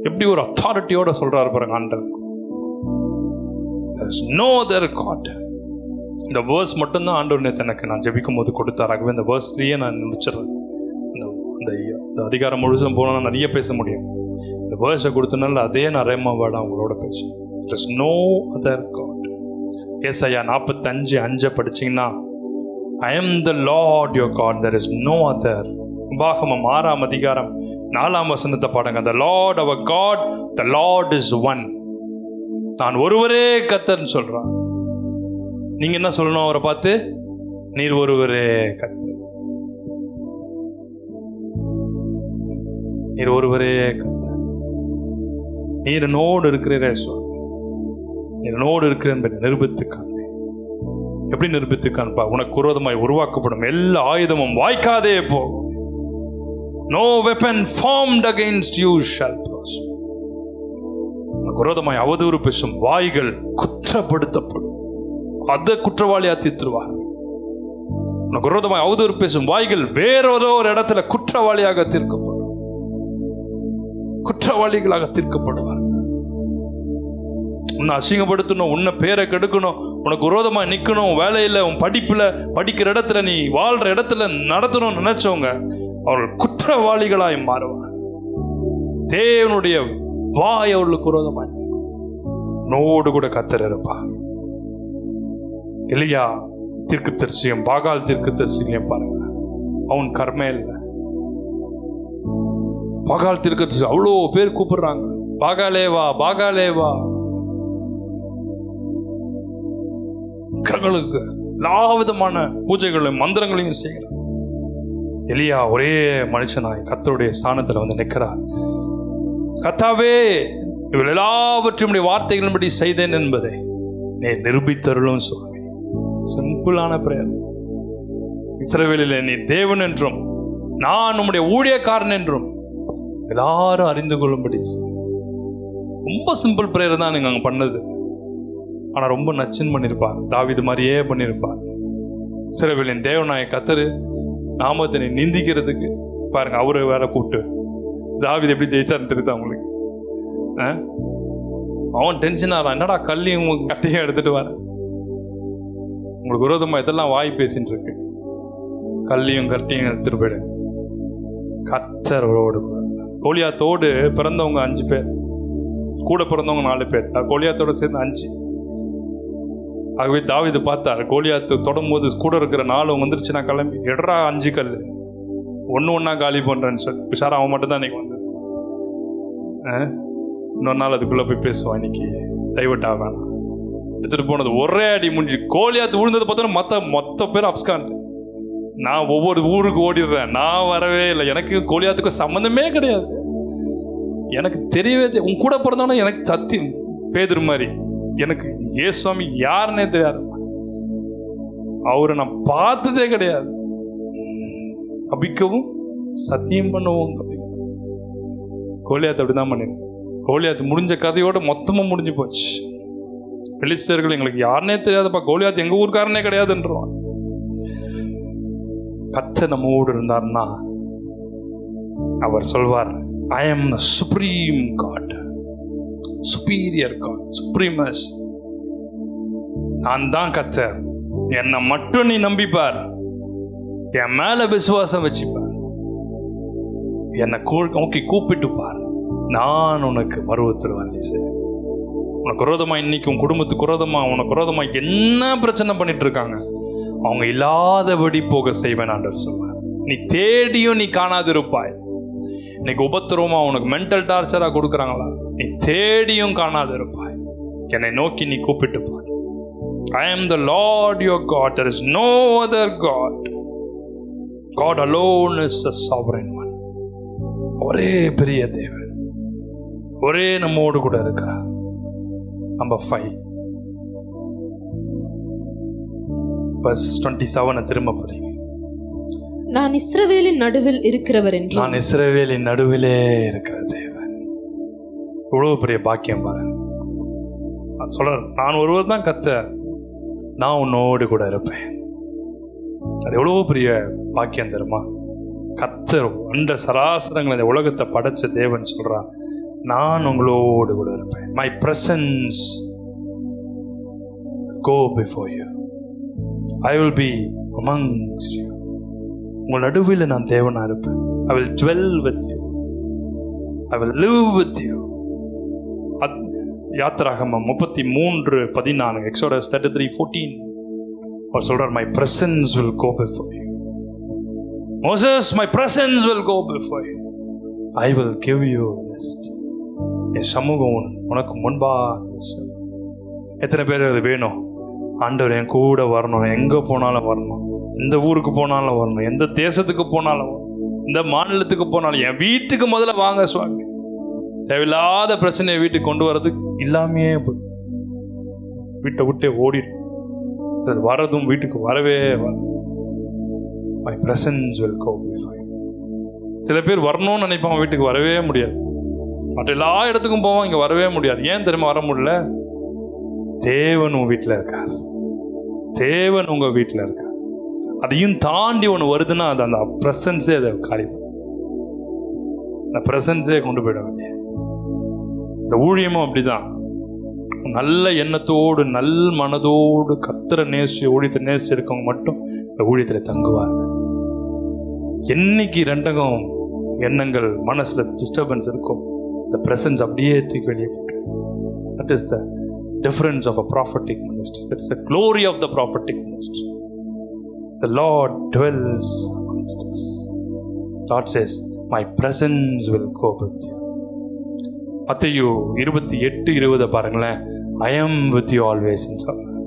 எப்படி ஒரு அத்தாரிட்டியோட சொல்றாரு பாருங்க ஆண்டவர். There is no other God. இந்த வேர்ஸ் மட்டும்தான் ஆண்டவர் நேற்று எனக்கு நான் ஜெபிக்கும் போது கொடுத்தாராகவே இந்த வேர்ஸ்லேயே நான் முடிச்சிடறேன். இந்த அதிகாரம் முழுசும் போனால் நிறைய பேச முடியும். இந்த வேர்ஸை கொடுத்தனால அதே நிறைய வேர்டு அவங்களோட பேசும். There is no other God. ஏசாயா 45:5 படிச்சிங்கன்னா I am the Lord your God, there is no other. உபாகமம் 6:4 பாடுங்க. The Lord our God, the Lord is one. நான் ஒருவரே கர்த்தர்னு சொல்றான். நீங்க என்ன சொல்லணும் அவரை பார்த்து? நீர் ஒருவரே கர்த்தர், நீர் ஒருவரே கர்த்தர், நீர் என்னோடு இருக்கிறீரே சொல், நீர் என்னோடு இருக்கிற நிரூபித்துக்கான். எப்படி நிரூபித்துக்கான்பா? உனக்கு விரோதமாய் உருவாக்கப்படும் எல்லா ஆயுதமும் வாய்க்காதே போகும். No weapon formed against you shall prosper. உனக்கு விரோதமாய் அவதூறு பேசும் வாய்கள் குற்றப்படுத்தப்படும். அதை குற்றவாளியா தீர்த்துருவார். உனக்கு விரோதமாய் அவதூறு பேசும் வாய்கள் வேறொரு இடத்துல குற்றவாளியாக தீர்க்கப்படும், குற்றவாளிகளாக தீர்க்கப்படுவார். உன்னை அசிங்கப்படுத்தணும், உன்னை பேரை கெடுக்கணும், உனக்கு விரோதமாக நிற்கணும், வேலையில் உன் படிப்பில் படிக்கிற இடத்துல நீ வாழ்கிற இடத்துல நடத்தணும்னு நினைச்சவங்க அவர்கள் குற்றவாளிகளாய் மாறுவார். தேவனுடைய வாய் அவர்களுக்கு விரோதமாக நோடு கூட கர்த்தர் இருப்பார். எலியா தீர்க்கதரிசியும் பாகால் தீர்க்கதரிசியும் பாருங்க, அவன் கர்மேல் பாகால் தீர்க்கதரிசி அவ்வளோ பேர் கூப்பிடுறாங்க, பாகாலேவா பாகாலேவா. கிரகங்களுக்கு எல்லா விதமான பூஜைகளையும் மந்திரங்களையும் செய்கிறார். எலியா ஒரே மனுஷனாய் கர்த்தருடைய ஸ்தானத்தில் வந்து நிற்கிறார். கர்த்தாவே, இவள் எல்லாவற்றும் வார்த்தைகளின்படி செய்தேன் என்பதை நீ நிரூபித்தருளும் சொல்லுவேன். சிம்பிளான பிரேயர். இஸ்ரவேலிலே நீ தேவன் என்றும் நான் உம்முடைய ஊழியக்காரன் என்றும் எல்லாரும் அறிந்து கொள்ளும்படி. ரொம்ப சிம்பிள் பிரேயர் தான் நீங்க அங்கே பண்ணது. ஆனால் ரொம்ப நச்சுன்னு பண்ணியிருப்பார். தாவீது மாதிரியே பண்ணியிருப்பார். இஸ்ரவேலின் தேவனாய கர்த்தர் நாமத்தை நிந்திக்கிறதுக்கு பாருங்க, அவரு வேற கூப்பிட்டு தாவீது எப்படி ஜெயிச்சாருன்னு தெரியுது அவங்களுக்கு. அவன் டென்ஷன் ஆகிறான், என்னடா கல்லையும் கட்டையும் எடுத்துட்டு வர, உங்களுக்கு விரோதமாக இதெல்லாம் வாய் பேசின்னு இருக்கு, கல்லையும் கட்டையும் எடுத்துட்டு போயிடு. கர்த்தர் அவரோடு. கோலியாத்தோடு பிறந்தவங்க 5 பேர், கூட பிறந்தவங்க 4 பேர், கோலியாத்தோடு சேர்ந்து 5. ஆகவே தாவீது பார்த்தார், கோலியாத்து தொடும்போது கூட இருக்கிற 4 வந்துருச்சுன்னா கிளம்பி எடரா 5 கல் ஒன்று காலி பண்ணுறேன்னு சொல்லி உஷாரா அவன் மட்டும் தான் இன்னைக்கு வந்து இன்னொரு நாள் அதுக்குள்ளே போய் பேசுவான். இன்னைக்கு டைவர்ட் ஆவேன் எடுத்துகிட்டு போனது ஒரே அடி முடிஞ்சு. கோலியாத்து விழுந்தது பார்த்தோன்னா மொத்த பேர் அப்ஸ்கான். நான் ஒவ்வொரு ஊருக்கு ஓடிடுறேன், நான் வரவே இல்லை, எனக்கு கோலியாத்துக்கு சம்மந்தமே கிடையாது, எனக்கு தெரியவே உன் கூட பிறந்தவன எனக்கு பேதுரு மாதிரி, எனக்கு இயேசுவாமி யாருன்னே தெரியாது, அவரை நான் பார்த்ததே கிடையாது, சபிக்கவும் சத்தியம் பண்ணவும் சொல்லி கோலியாத் அப்படிதான் பண்ணிருக்கேன். கோலியாத் முடிஞ்ச கதையோட மொத்தமும் முடிஞ்சு போச்சு. பெலிஸ்தர்கள் எங்களுக்கு யாருன்னே தெரியாதப்பா, கோலியாத் எங்க ஊருக்காரனே கிடையாதுன்றான். கர்த்தர் நம்மோடு இருந்தார்னா அவர் சொல்வார், I am the supreme God, superior God, supremest. நான் தான் கர்த்தர், என்னை மட்டும் நீ நம்பிப்பார், என் மேல விசுவாசம் வச்சுப்பார், என்னை நோக்கி கூப்பிட்டு பார், நான் உனக்கு மறு உத்தரவு செய்வேன். உனக்கு விரோதமா இன்னைக்கு உன் குடும்பத்துக்கு விரோதமா உனக்கு விரோதமா என்ன பிரச்சனை பண்ணிட்டு இருக்காங்க, அவங்க இல்லாதபடி போக செய்வேன் ஆண்டவர் சொல்வார். நீ தேடியும் நீ காணாதிருப்பாய். இன்னைக்கு உபத்திரவமா உனக்கு மென்டல் டார்ச்சரா கொடுக்குறாங்களா, நீ தேடியும் காணாதிருப்பாய். என்னை நோக்கி நீ கூப்பிட்டு பார். I am the Lord your God, there is no other God. God alone is the sovereign one. ஒரே பெரிய தேவன், ஒரே நம்மோடு கூட இருக்கிறார். நம்பர் 5 verse 27 திரும்ப படிங்க. நான் இஸ்ரவேலின் நடுவில் இருக்கிறவர் என்றும், நான் இஸ்ரவேலின் நடுவிலே இருக்கிற தேவன். இவ்வளவு பெரிய பாக்கியம் பாருங்க. சொல்றார், நான் ஒருவர் தான் கர்த்தர், நான் உன்னோடு கூட இருப்பேன். அது எவ்வளவு பெரிய பாக்கியம் தெரியுமா? கர்த்தர் அண்ட சராசரங்கள் இந்த உலகத்தை படைச்ச தேவன் சொல்றான், நான் உங்களோடு கூட இருப்பேன். My presence go before you. I will be amongst you. உங்கள் நடுவில் நான் தேவனா இருப்பேன். I will dwell with you. I will live with you. யாத்திராகமம் 33:14, Exodus 33:14 அவர் சொல்றார், my presence will go before you. Moses, my presence will go before you. I will give you rest. என் சமூகம் உனக்கு முன்பா. எத்தனை பேர் அது வேணும்? ஆண்டவர் என் கூட வரணும், எங்க போனாலும் வரணும், எந்த ஊருக்கு போனாலும் வரணும், எந்த தேசத்துக்கு போனாலும் வரணும், இந்த மாநிலத்துக்கு போனாலும் என் வீட்டுக்கு முதல்ல வாங்க சுவாமி. தேவையில்லாத பிரச்சனையை வீட்டுக்கு கொண்டு வர்றதுக்கு இல்லாமையே வீட்டை விட்டே ஓடிடும். சார் வரதும் வீட்டுக்கு வரவே வரும். My presence will go before you. சில பேர் வரணும்னு நினைப்பாங்க, வீட்டுக்கு வரவே முடியாது. மற்ற எல்லா இடத்துக்கும் போவோம், இங்க வரவே முடியாது. ஏன் தெரியுமா வர முடியல? தேவன் உங்க வீட்டில் இருக்கார், தேவன் உங்க வீட்டில் இருக்கார். அதையும் தாண்டி ஒன்று வருதுன்னா அது அந்த பிரசன்ஸே அதை காரியம், அந்த பிரசன்ஸே கொண்டு போயிட வேண்டிய. இந்த ஊழியமும் அப்படிதான். நல்ல எண்ணத்தோடு நல் மனதோடு கர்த்தரை நேசிச்சு ஊழியத்தை நேசிச்சு இருக்கவங்க மட்டும் இந்த ஊழியத்தில் தங்குவாங்க. என்னைக்கு ரெண்டகம் எண்ணங்கள் மனசுல டிஸ்டர்பன்ஸ் இருக்கும், இந்த பிரசன்ஸ் அப்படியே தூக்கி வெளியே போட்டு. That is the difference of a prophetic ministry. That's the glory of the prophetic ministry. The Lord dwells amongst us. God says, my presence will go with you. மத்தேயு 28:20 பாருங்களேன். I am with you always in சொல்றார்.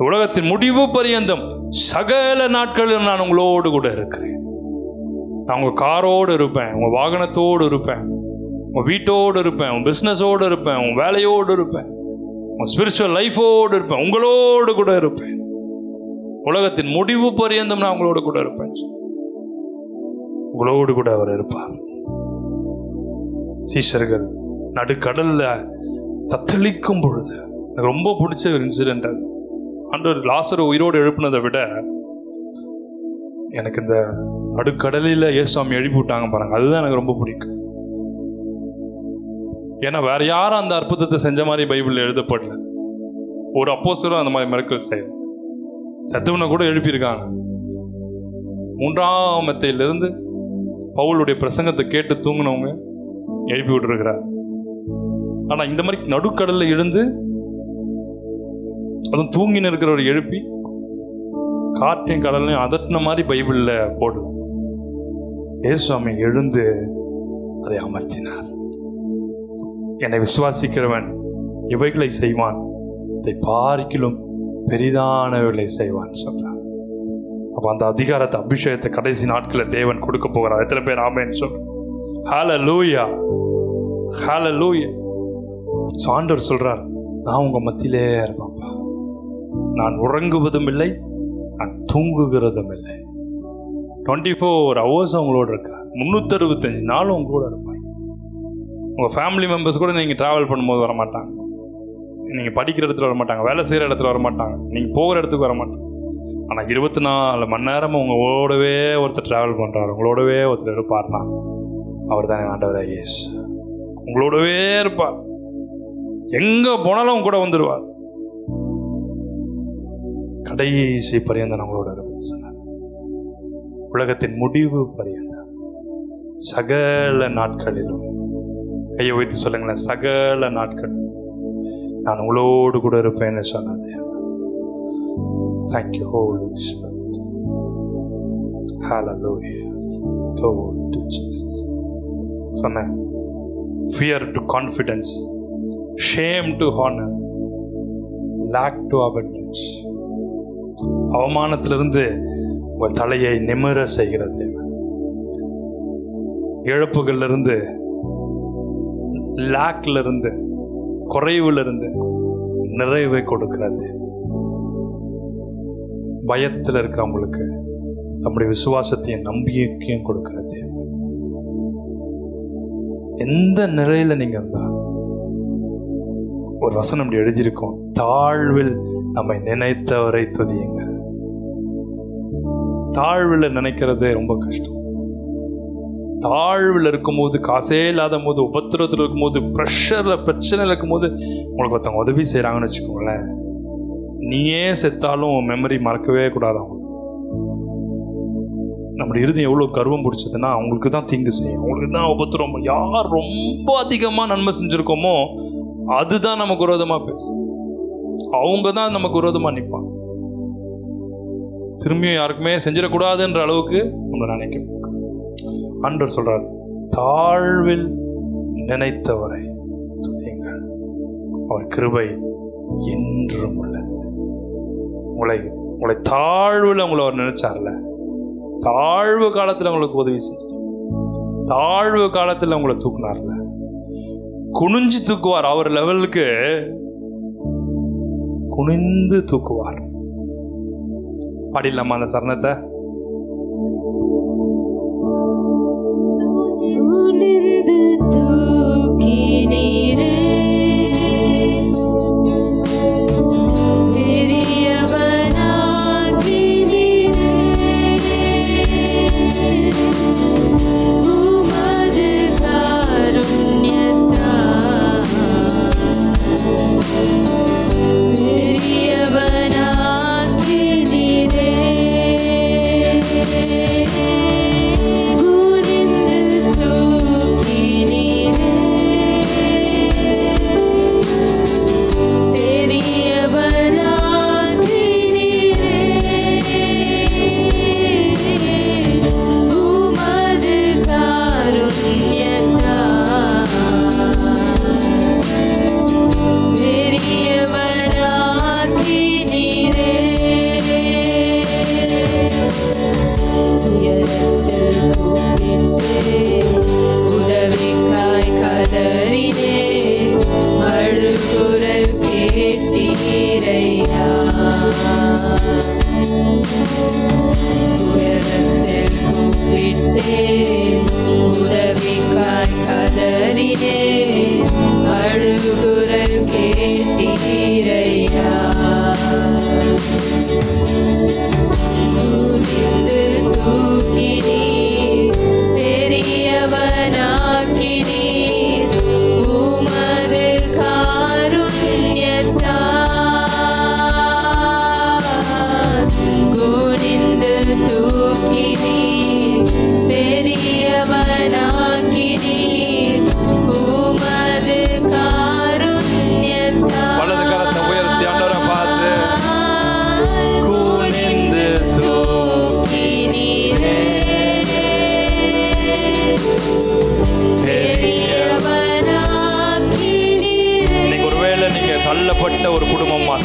உலகத்தின் முடிவு பரியந்தம் சகல நாட்களிலும் நான் உங்களோடு கூட இருக்கிறேன். நான் உங்க காரோடு இருப்பேன், உங்க வாகனத்தோடு இருப்பேன், உங்க வீட்டோடு இருப்பேன், உங்க பிசினஸோடு இருப்பேன், உங்க வேலையோடு இருப்பேன், உங்க ஸ்பிரிச்சுவல் லைஃபோடு இருப்பேன், உங்களோடு கூட இருப்பேன். உலகத்தின் முடிவு பரியந்தம் நான் உங்களோடு கூட இருப்பேன். உங்களோடு கூட அவர் இருப்பார். சீஷர்கள் நடுக்கடல்ல தத்தளிக்கும் பொழுது எனக்கு ரொம்ப பிடிச்ச ஒரு இன்சிடென்ட். அது ஆண்டவர் லாசரு உயிரோடு எழுப்பினதை விட எனக்கு இந்த நடுக்கடலில் இயேசுவாமி எழுப்பி விட்டாங்க பாருங்க, அதுதான் எனக்கு ரொம்ப பிடிக்கும். ஏன்னா வேற யாரும் அந்த அற்புதத்தை செஞ்ச மாதிரி பைபிளில் எழுதப்படல. ஒரு அப்போஸ்தலரும் அந்த மாதிரி மிரக்கல் செய்யல. செத்தவனை கூட எழுப்பியிருக்காங்க. 3ஆம் மத்தேயிலிருந்து பவுலுடைய பிரசங்கத்தை கேட்டு தூங்கினவங்க எழுப்பி விட்டுருக்கிறார். ஆனா இந்த மாதிரி நடுக்கடல்ல எழுந்து அதுவும் தூங்கின்னு இருக்கிறவர் எழுப்பி காற்றையும் கடலையும் அதட்டின மாதிரி பைபிள்ல போடல. இயேசுவாமி எழுந்து அதை அமர்த்தினார். என்னை விசுவாசிக்கிறவன் இவைகளை செய்வான், இதை பார்க்கிலும் பெரிதானவைகளை செய்வான் சொல்றான். அப்ப அந்த அதிகாரத்தை அபிஷேகத்தை கடைசி நாட்களில் தேவன் கொடுக்க போகிறார். எத்தனை பேர் ஆமென் சொல்றோம்? ஹல்லேலூயா, ஹல்லேலூயா. ஆண்டவர் சொல்றார், நான் உங்க மத்தியிலே இருப்பேன்ப்பா. நான் உறங்குவதும் இல்லை, நான் தூங்குகிறதும் இல்லை. 24 hours உங்களோட இருக்கிறேன். 365 நாளும் உங்களோட இருப்பேன். உங்கள் ஃபேமிலி மெம்பர்ஸ் கூட நீங்கள் ட்ராவல் பண்ணும்போது வரமாட்டாங்க, நீங்கள் படிக்கிற இடத்துல வரமாட்டாங்க, வேலை செய்கிற இடத்துல வரமாட்டாங்க, நீங்கள் போகிற இடத்துக்கு வரமாட்டாங்க. ஆனால் 24 மணி நேரமும் உங்களோடவே ஒருத்தர் ட்ராவல் பண்ணுறாரு, உங்களோடவே ஒருத்தர் இருப்பார்னா அவர் தான் ஆண்டவராகிய இயேசு. உங்களோடவே இருப்பார். எங்கே போனாலும் கூட வந்துடுவார். கடைசி பரியந்தம் நம்மளோட இருப்பார் சொன்னார். உலகத்தின் முடிவு பரியந்தம் சகல நாட்களிலும், கையை வைத்து சொல்லுங்களேன், சகல நாட்கள் நான் உங்களோடு கூட இருப்பேன்னு சொன்னது. Thank you, Holy Spirit. Hallelujah. Glory to Jesus. சொன்னேன், fear to confidence, shame to honor, lack to abundance. அவமானத்திலிருந்து உங்கள் தலையை நிமிர செய்கிறது. இழப்புகளிலிருந்து, லாக்ல இருந்து, குறைவுல இருந்து நிறைவை கொடுக்கிறது. பயத்தில் இருக்கிறவங்களுக்கு நம்முடைய விசுவாசத்தையும் நம்பிக்கையும் கொடுக்கிறது. எந்த நிலையில நீங்க இருந்தா, ஒரு வசனம் அப்படி எழுதியிருக்கோம், தாழ்வில் நம்மை நினைத்தவரை துதியுங்க. தாழ்வில் நினைக்கிறதே ரொம்ப கஷ்டம். தாழ்வில் இருக்கும்போது, காசே இல்லாத போது, உபத்திரத்தில் இருக்கும்போது, ப்ரெஷரில் பிரச்சனையில் இருக்கும்போது உங்களுக்கு ஒருத்தவங்க உதவி செய்கிறாங்கன்னு வச்சுக்கோங்களேன், நீயே செத்தாலும் மெமரி மறக்கவே கூடாது. அவங்க நம்முடைய இருதயம் எவ்வளோ கர்வம் பிடிச்சதுன்னா அவங்களுக்கு தான் தீங்கு செய்யும், அவங்களுக்கு தான் உபத்திரம். யார் ரொம்ப அதிகமாக நன்மை செஞ்சுருக்கோமோ அதுதான் நமக்கு விரோதமாக பேசும். அவங்க தான் நமக்கு விரோதமாக நிற்பாங்க. திரும்பியும் யாருக்குமே செஞ்சிடக்கூடாதுன்ற அளவுக்கு நம்ம நினைக்கணும். ஆண்டவர் சொல்றார், தாழ்வில் நினைத்தவரை துதியுங்கள், அவர் கிருபை என்றும் உள்ளது. உங்களை தாழ்வில் உங்களை அவர் நினைச்சார்ல, தாழ்வு காலத்தில் உங்களுக்கு உதவி செஞ்சுட்டு, தாழ்வு காலத்தில் உங்களை தூக்குனார்ல, குனிஞ்சு தூக்குவார். அவர் லெவலுக்கு குனிந்து தூக்குவார். பாடிடலாமா அந்த சரணத்தை? குனிந்து தூக்கினீரே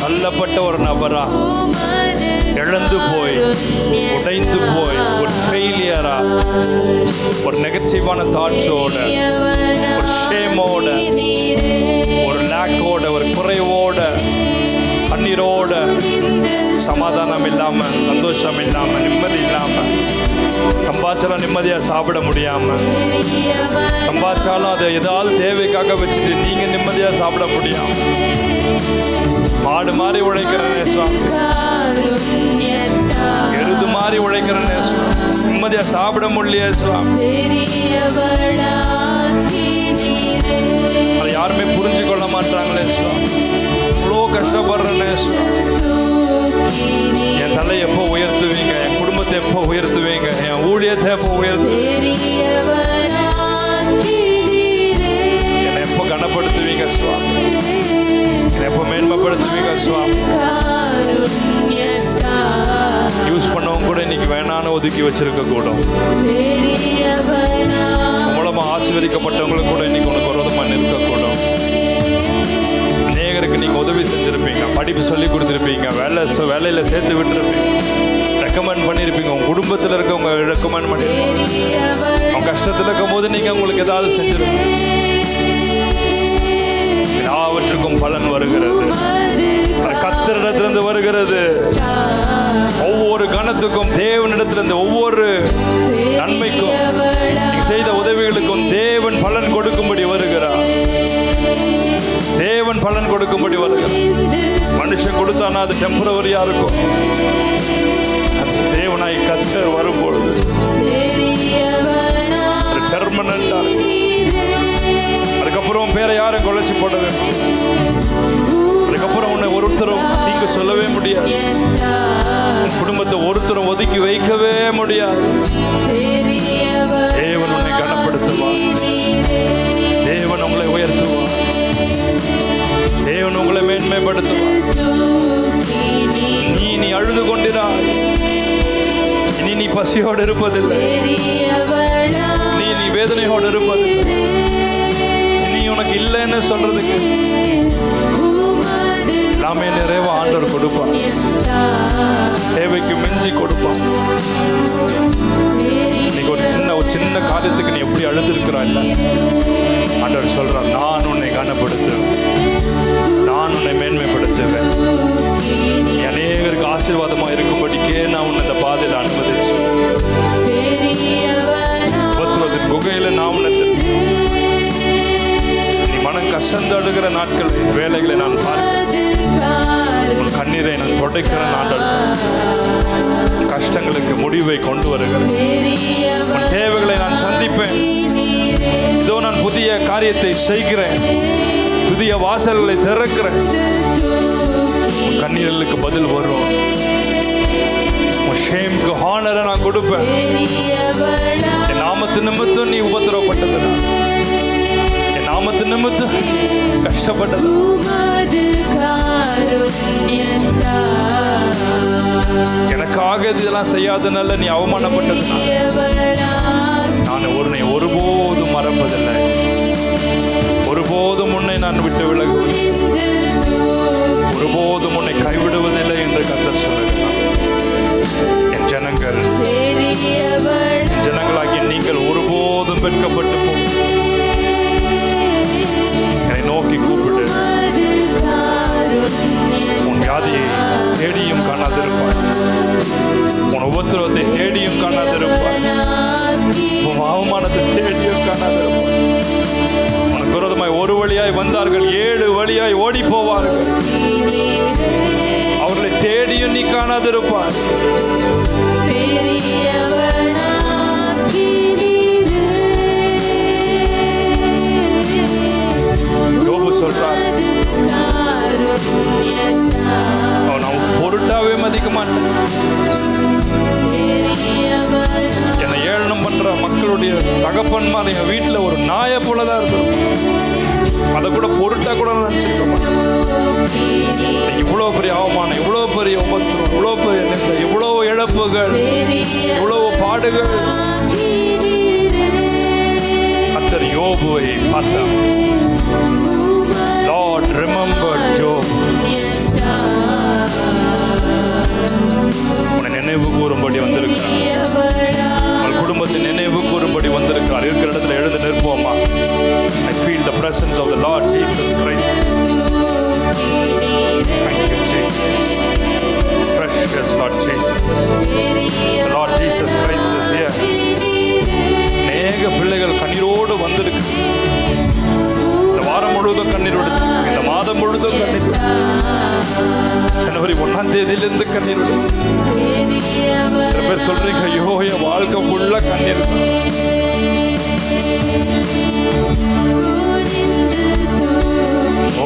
தள்ளப்பட்ட ஒரு நபரா, இழந்து போய், உடைந்து போய், ஒரு ஃபெயிலியரா, ஒரு நெகட்டிவான தாட்ஸோட, ஒரு ஷேமோட, ஒரு சமாதானம் இல்லாம, சந்தோஷம் இல்லாம, நிம்மதி இல்லாம, சம்பாதிச்சாலும் நிம்மதியா சாப்பிட முடியாம, சம்பாதிச்சாலும் அதை ஏதாவது தேவைக்காக வச்சுட்டு நீங்க நிம்மதியா சாப்பிட முடியாம மாடு மாதிரி உழைக்கிறேனே சுவாமி, எருது மாதிரி உழைக்கிறேனே சுவாமி, நிம்மதியா சாப்பிட முடியலையே சுவாமி. அதை யாருமே புரிஞ்சு கொள்ள மாட்டாங்களே சுவாமி. இவ்வளோ கஷ்டப்படுறேனே சுவாமி. என் தலை எப்போ உயர்த்துவீங்க? என் குடும்பத்தை எப்போ உயர்த்துவீங்க? என் ஊழியத்தை எப்போ உயர்த்துவீங்க? என்னை எப்போ கனப்படுத்துவீங்க சுவாமி? என்னை எப்போ மேன்மைப்படுத்துவீங்க சுவாமி? யூஸ் பண்ணவங்க கூட இன்னைக்கு வேணான்னு ஒதுக்கி வச்சிருக்க கூடும். மூலமா ஆசீர்வதிக்கப்பட்டவங்களுக்கு கூட இன்னைக்கு உனக்கு விரோதமா நிற்கக்கூடும். அநேகருக்கு நீங்க உதவி செஞ்சிருப்பீங்க, படிப்பு சொல்லி கொடுத்துருப்பீங்க, வேலையில சேர்த்து விட்டுருப்பீங்க, ரெக்கமெண்ட் பண்ணியிருப்பீங்க, உங்க குடும்பத்தில் இருக்கவங்க ரெக்கமெண்ட் பண்ணியிருப்பீங்க. அவங்க கஷ்டத்தில் இருக்கும் போது நீங்க உங்களுக்கு ஏதாவது செஞ்சிருப்பீங்க. எல்லாவற்றுக்கும் பலன் வருகிறது, கர்த்தரிடத்திலிருந்து வருகிறது. ஒவ்வொரு கணத்துக்கும் தேவனிடத்திலிருந்து, ஒவ்வொரு நன்மைக்கும் நீங்க செய்த உதவிகளுக்கும் தேவன் பலன் கொடுக்கும்படி வருகிறார். தேவன் பலன் கொடுக்கும்படி வருகிறார். மனுஷன் கொடுத்தானா அது டெம்பரவரியா இருக்கும். தேவனாய் கர்த்தர் வரும்பொழுது பெர்மனண்டா. அதுக்கப்புறம் பேரை யாரும் கொலைச்சி போட வேண்டும். அதுக்கப்புறம் உன்னை ஒருத்தரும் தீங்கு சொல்லவே முடியாது. குடும்பத்தை ஒருத்தரும் ஒதுக்கி வைக்கவே முடியாது. தேவன் உன்னை கனப்படுத்துவார். தேவன் உங்களை உயர்த்துவார். தேவன் உங்களை மேன்மைப்படுத்துவார். நீ அழுது கொண்டிராய். இனி நீ பசியோடு இருப்பதில்லை. நீ வேதனையோடு இருப்பதில்லை. நீ உனக்கு இல்லைன்னு சொல்றதுக்கு எல்லாமே நிறைவா ஆண்டவர் கொடுப்பான். தேவைக்கு மிஞ்சி கொடுப்பான். இன்னைக்கு ஒரு சின்ன காரியத்துக்கு நீ எப்படி அழுதுருக்கிறாய் இல்லை, ஆண்டவர் சொல்றான், நான் உன்னை கனப்படுத்துவேன், நான் உன்னை மேன்மைப்படுத்துவேன். அநேகருக்கு ஆசீர்வாதமா இருக்கும்படிக்கே நான் உன்னை இந்த பாதையில் அனுமதிச்சு குகையில நான் உன்னை நீ மனம் கசந்து அழுகிற நாட்கள் வேலைகளை நான் பார்க்கிறேன். உன் கண்ணீரை நான் தொடக்கிறேன். ஆண்டவர் கஷ்டங்களுக்கு முடிவை கொண்டு வருகிறேன். உன் தேவைகளை நான் சந்திப்பேன். இதோ நான் புதிய காரியத்தை செய்கிறேன். புதிய வாசல்களை திறக்கிறேன். உன் கண்ணீர்களுக்கு பதில் வரும். உன் ஷேம்க்கு ஹானரை நான் கொடுப்பேன். என் நாமத்து நிமித்தம் நீ உபத்திரவப்பட்டது, என் நாமத்து நிமித்தம் கஷ்டப்பட்டது, எனக்காக இதெல்லாம் செய்யாதனால நீ அவமானப்பட்டது, நான் உன்னை ஒருபோதும் மறப்பதில்லை, ஒருபோதும் உன்னை நான் விட்டு விலகுவது, ஒருபோதும் உன்னை கைவிடுவதில்லை என்று கர்த்தர் சொல்லுகிறார். என் ஜனங்களாகிய நீங்கள் ஒருபோதும் வெட்கப்பட்டு போகும். என்னை நோக்கி கூப்பிடு. உன் வியாதியை தேடியும் காணாதிருப்பாய். உன் உபத்திரவத்தை தேடியும் காணாதிருப்பாய். உன் அவமானத்தை தேடியும் காணாதிருப்பாய். உனக்கு விரோதமாய் ஒரு வழியாய் வந்தார்கள், 7 வழியாய் ஓடி போவார்கள். அவர்களை தேடியும் நீ காணாதிருப்பாய். யோபு சொல்றார், அவன் பொருட்டாவே மதிக்க மாட்டான். என்னை ஏளனம் பண்ற மக்களுடைய தகப்பன்மார் என் வீட்டுல ஒரு நாயை போலதான் இருக்கும். அதை கூட பொருட்டா கூட நினைச்சிருக்க மாட்டேன். இவ்வளவு பெரிய அவமானம், இவ்வளவு பெரிய உபத்திரம், இவ்வளவு பெரிய நிந்தை, இவ்வளவு இழப்புகள், இவ்வளவு பாடுகள். கர்த்தர் யோபுவை பார்த்தார். Lord remembered Job. உன்னை நினைவு கூறும்படி வந்திருக்கிறார். உங்கள் குடும்பத்தை நினைவு கூறும்படி வந்திருக்கிறார். இருக்கிற இடத்துல எழுந்து நிற்போமா? I feel the presence of the Lord Jesus Christ. Thank you, Jesus. Fresh Yes, Lord Jesus. The Lord Jesus Christ is here. அநேக பிள்ளைகள் கண்ணீரோடு வந்திருக்கு. இந்த வாரம் முழுவதும் கண்ணீர் விடுச்சு, இந்த மாதம் முழுவதும் கண்ணீர் விடுச்சு. ஜனவரி 1ஆம் தேதியிலிருந்து கண்ணீர் விடுச்சு. சில பேர் சொல்றீங்க, ஐயோ என் வாழ்க்கை ஃபுல்லா கண்ணீர்.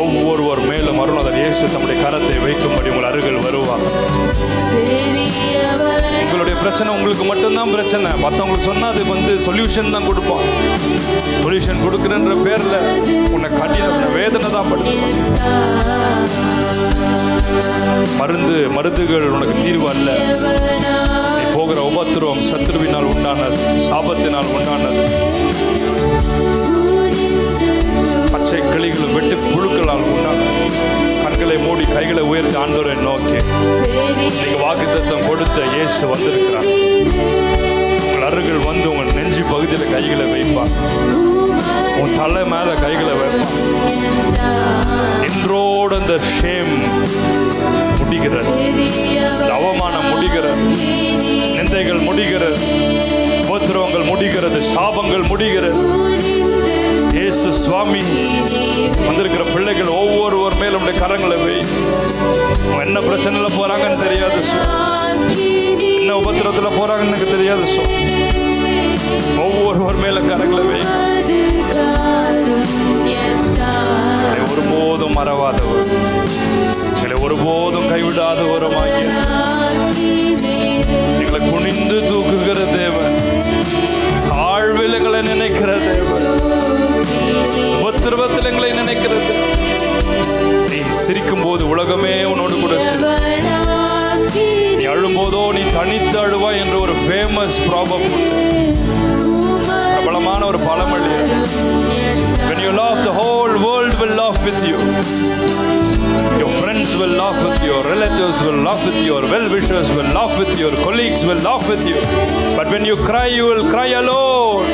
ஒவ்வொருவர் மேலும் அருணாதர் இயேசு தம்முடைய கரத்தை வைக்கும்படி உங்கள் அருகில் வருவார். உங்களுடைய பிரச்சனை உங்களுக்கு மட்டும்தான் பிரச்சனை. மற்றவங்களுக்கு சொன்னா அது சொல்யூஷன் தான் கொடுப்பான். சொல்யூஷன் கொடுக்குறன்ற பேர்ல உன்னை கடின வேதனை தான் படுத்துவான். மருந்துகள் உனக்கு தீர்வு அல்ல. நீ போகிற உபத்திரவம் சத்துருவினால் உண்டானது, சாபத்தினால் உண்டானது. பச்சை கிளிகளும் வெட்டு புழுக்களால் உண்டானது. கண்களை மூடி கைகளை உயர்த்தி ஆண்டவரை நோக்கி நீங்க வாக்குத்தத்தம் கொடுத்த இயேசு வந்திருக்கிறார். உங்கள் அருகில் வந்து உங்கள் நெஞ்சு பகுதியில் கைகளை வைப்பான். உன் தலை மேல கைகளை வைப்பான். இன்றோடு அந்த ஷேம் முடிகிறது, அவமானம் முடிகிறது, நிந்தைகள் முடிகிறது, உபத்திரவங்கள் முடிகிறது, சாபங்கள் முடிகிறது. இயேசு சுவாமி வந்திருக்கிற பிள்ளைகள் ஒவ்வொருவர் மேலும் கரங்களை வை. என்ன பிரச்சனையில போறாங்கன்னு தெரியாது, என்ன உபத்திரத்துல போறாங்கன்னு எனக்கு தெரியாது. ஒவ்வொருவர் மேல கரங்களை வை. ஒருபோதும் மறவாதவர், ஒருபோதும் கைவிடாதவருமாகிய எங்களை குனிந்து தூக்குகிற தேவன், தாழ்விலங்களை நினைக்கிற தேவன், உபத்திரவத்தில் எங்களை நினைக்கிறது. நீ சிரிக்கும் போது உலகமே உன்னோடு கூட நீ அழும்போதோ நீ தனித்து அழுவாய் என்ற ஒரு ஃபேமஸ் ப்ராபம், பிரபலமான ஒரு பழமொழி. When you laugh, the whole world will laugh with you. Your friends will laugh with you, your relatives will laugh with you, your well-wishers will laugh with you, your colleagues will laugh with you. But when you cry, you will cry alone.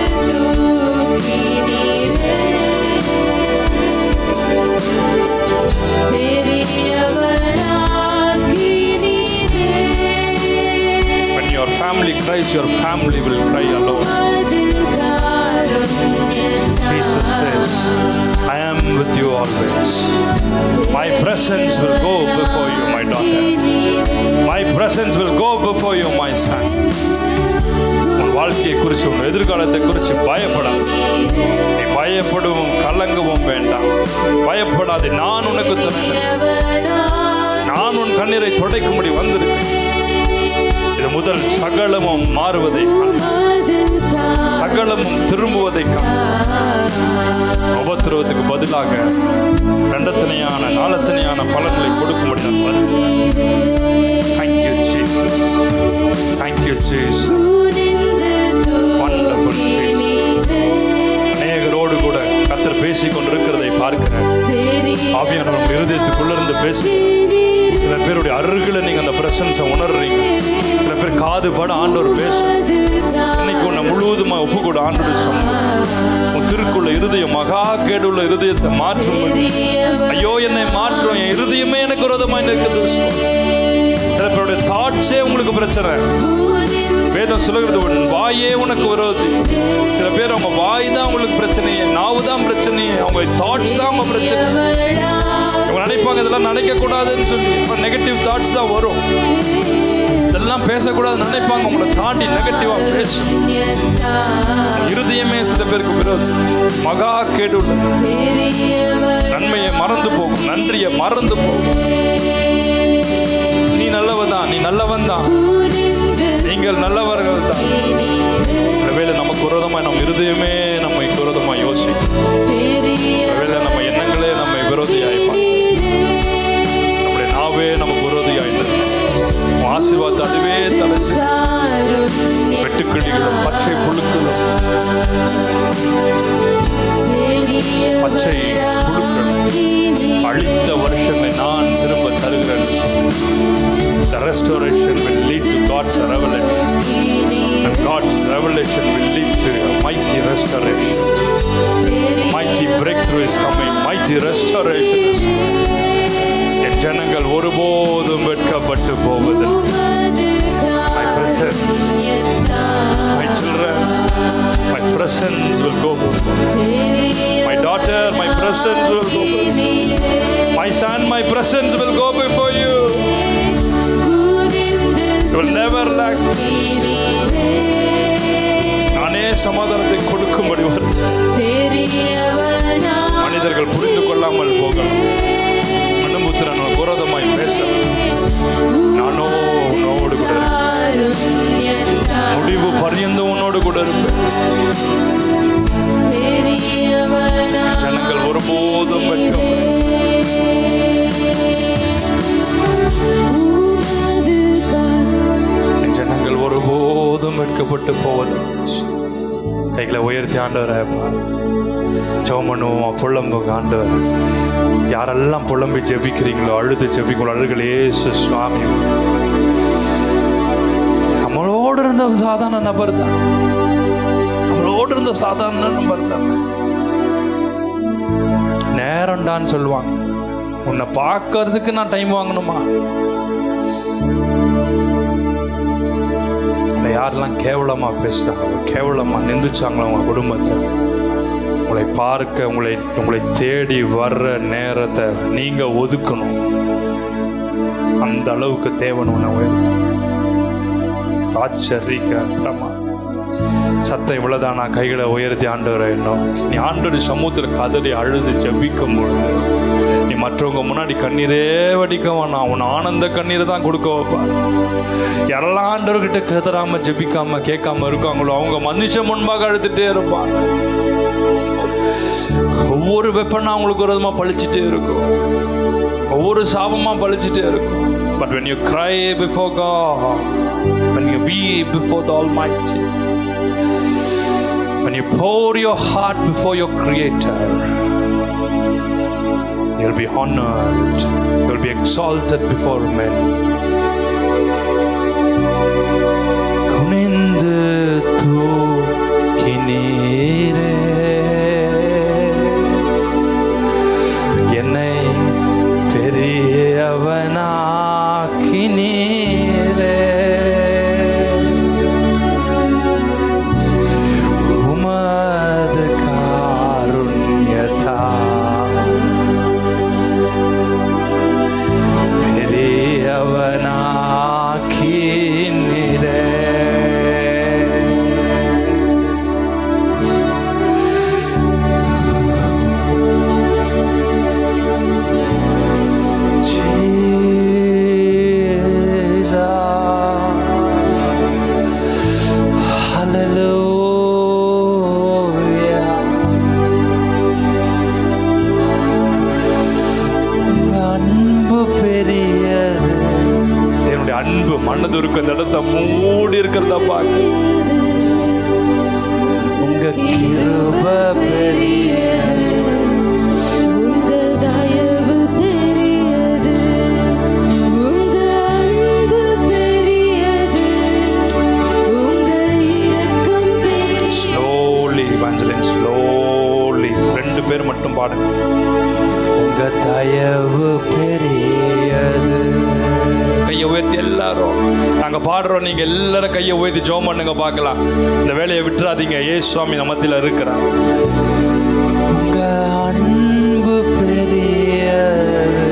When your family cries, your family will cry alone. Jesus says, I am with you always. My presence will go before you, my daughter. My presence will go before you, my son. உன் வாழ்க்கையை குறித்து, உன் எதிர்காலத்தை குறித்து பயப்படாது. நீ பயப்படவும் கலங்கவும் வேண்டாம். பயப்படாது. நான் உனக்கு நான் உன் கண்ணீரை துடைக்கும்படி வந்திருக்கேன். இது முதல் சகலமும் மாறுவதை, சகலமும் திரும்புவதை உபத்திரவத்துக்கு பதிலாக தண்டத்தனையான நாளத்தனையான பலன்களை கொடுக்கும்படி நான் வருகிறேன். Thank you, Jesus. Thank you, Jesus. Wonderful Jesus. அநேகரோடு கூட கர்த்தர் பேசிக் கொண்டிருக்கிறதை பார்க்கிறேன். ஆவியானவர் இருதயத்துக்குள்ளிருந்து பேசுகிறேன். சில பேருடைய அருகில் நீங்க அந்த பிரசன்ஸை உணர்றீங்க. சில பேர் காது பட ஆண்டவர் பேச. இன்னைக்கு உன்னை முழுவதுமா ஒப்பு கூட ஆண்டோட உன் திருக்குள்ள இருதயம் மகா கேடுள்ள இருதயத்தை மாற்றும். ஐயோ என்னை மாற்றும், என் இருதயமே எனக்கு விரோதமாய் இருக்குது. சில பேருடைய தாட்ஸே உங்களுக்கு பிரச்சனை. வேதம் சொல்லுகிறது உன் வாயே உனக்கு விரோதி. சில பேர் அவங்க வாய் தான் உங்களுக்கு பிரச்சனை, நாவு தான் பிரச்சனை, அவங்க தாட்ஸ் தான் அவங்க பிரச்சனை. இவங்க நினைப்பாங்க இதெல்லாம் நினைக்க கூடாதுன்னு சொல்லி, நெகட்டிவ் தாட்ஸ் தான் வரும். இதெல்லாம் பேசக்கூடாதுன்னு நினைப்பாங்க. உங்களை தாண்டி நெகட்டிவா பேசும். இருதயமே சில பேருக்கு விரோதம், மகா கேடு. நன்மையை மறந்து போகும், நன்றியை மறந்து போகும். நீ நல்லவதான், நீ நல்லவன் தான், நீங்கள் நல்லவர்கள் தான். ஒருவேளை நமக்கு விரோதமாய் நம் இருதயமே நம்மை விரோதமாய் யோசிக்கும். ஒருவேளை நம்ம எண்ணங்களே நம்மை விரோதியாய்ப்பான். நம்முடைய நாவே நமக்கு விரோதியாயிட்டது. ஆசீர்வாதம் அதுவே தலைச்சு வெட்டுக்கிளிகளும் பச்சை புழுக்களும் பச்சை புழுக்களும் அழித்த வருஷங்களை நான் திரும்ப தருகிறேன். The restoration will lead to God's revelation, and God's revelation will lead to a mighty restoration. Mighty breakthrough is coming. Mighty restoration is coming. என் ஜனங்கள் ஒருபோதும் வெட்கப்பட்டு போவதில்லை. My presence, my children, my presence will go before. My daughter, my presence will go before. My son, my presence will go before you. You will never lack. நானே சமாதானத்தை கொடுக்கும்படி வரும். மனிதர்கள் புரிந்து கொள்ளாமல் போகலாம். மனுபுத்திரன் விரோதமாய் பேசலாம். நானோ உன்னோடு கூட இருப்பேன். முடிவு பரியந்தம் உன்னோடு கூட இருப்பேன். ஜனங்கள் ஒருபோதும் ஜனங்கள் ஒருபோதும் வெட்கப்பட்டு போவது. கைகளை உயர்த்தி ஆண்டவரை பார்த்து ஜெபம் பண்ணுவோம். புலம்புங்க ஆண்டவர். யாரெல்லாம் புலம்பி ஜெபிக்கிறீங்களோ, அழுது ஜெபிக்கிறீங்களோ, அழுகள் இயேசு சுவாமி. நம்மளோடு இருந்த சாதாரண நபர் தான், நம்மளோடு இருந்த சாதாரண நபர் தான். நேரம்டான்னு சொல்லுவாங்க. உன்னை பார்க்கறதுக்கு நான் டைம் வாங்கணுமா? யாரெல்லாம் கேவலமா பேசுறாங்களோ, கேவலமா நிந்திச்சாங்களோ உங்க குடும்பத்தை, உங்களை பார்க்க உங்களை தேடி வர்ற நேரத்தை நீங்க ஒதுக்கணும். அந்த அளவுக்கு தேவன் உன்னை உயர்த்து. ஆச்சரிக்கமா சத்தம் இவ்வளவுதானா? கைகளை உயர்த்தி ஆண்டவரை நோக்கி நீ ஆண்டவர் சமூகத்தில் கதறி அழுது ஜெபிக்கும் பொழுது நீ மற்றவங்க முன்னாடி கண்ணீரே வடிக்க வேணாம். உன் ஆனந்த கண்ணீரை தான் கொடுக்க வைப்பார். யாரெல்லாம் ஆண்டவர்கிட்ட கதறாம ஜெபிக்காம கேட்காம இருக்காங்களோ அவங்க மனுஷன் முன்பாக அழுதுட்டே இருப்பாங்க. ஒவ்வொரு வெப்பனா அவங்களுக்கு ஒரு விதமா பழிச்சிட்டே இருக்கும், ஒவ்வொரு சாபமா பழிச்சிட்டே இருக்கும். But when you cry before God, when you weep before the Almighty, when you pour your heart before your Creator, you'll be honored, you'll be exalted before men. குனிந்து தூக்கினீரே என்னை பெரியவனாக்கினீரே, உமது காருண்யத்தா பெரியவனாக்கினீரே. அன்பு மனது இருக்க இந்த இடத்தை மூடி இருக்கிறதா பாக்க. உங்க கிருபை பெரியது, உங்க தயவு பெரியது, உங்க அன்பு பெரியது, உங்க இரக்கம் பெரியது. ஸ்லோலி எவாஞ்சலின் ஸ்லோலி 2 பேர் மட்டும் பாடுங்க. உங்க தயவு பெரியது. கையை உயர்த்தி எல்லாரும் நாங்க பாடுறோம். நீங்க எல்லாரும் கையை உயர்த்தி ஜெபம் பண்ணுங்க பார்க்கலாம். இந்த வேலையை விட்டுறாதீங்க. இயேசு சுவாமி நம்மத்தில இருக்கிறார். உங்க அன்பு பெரியது,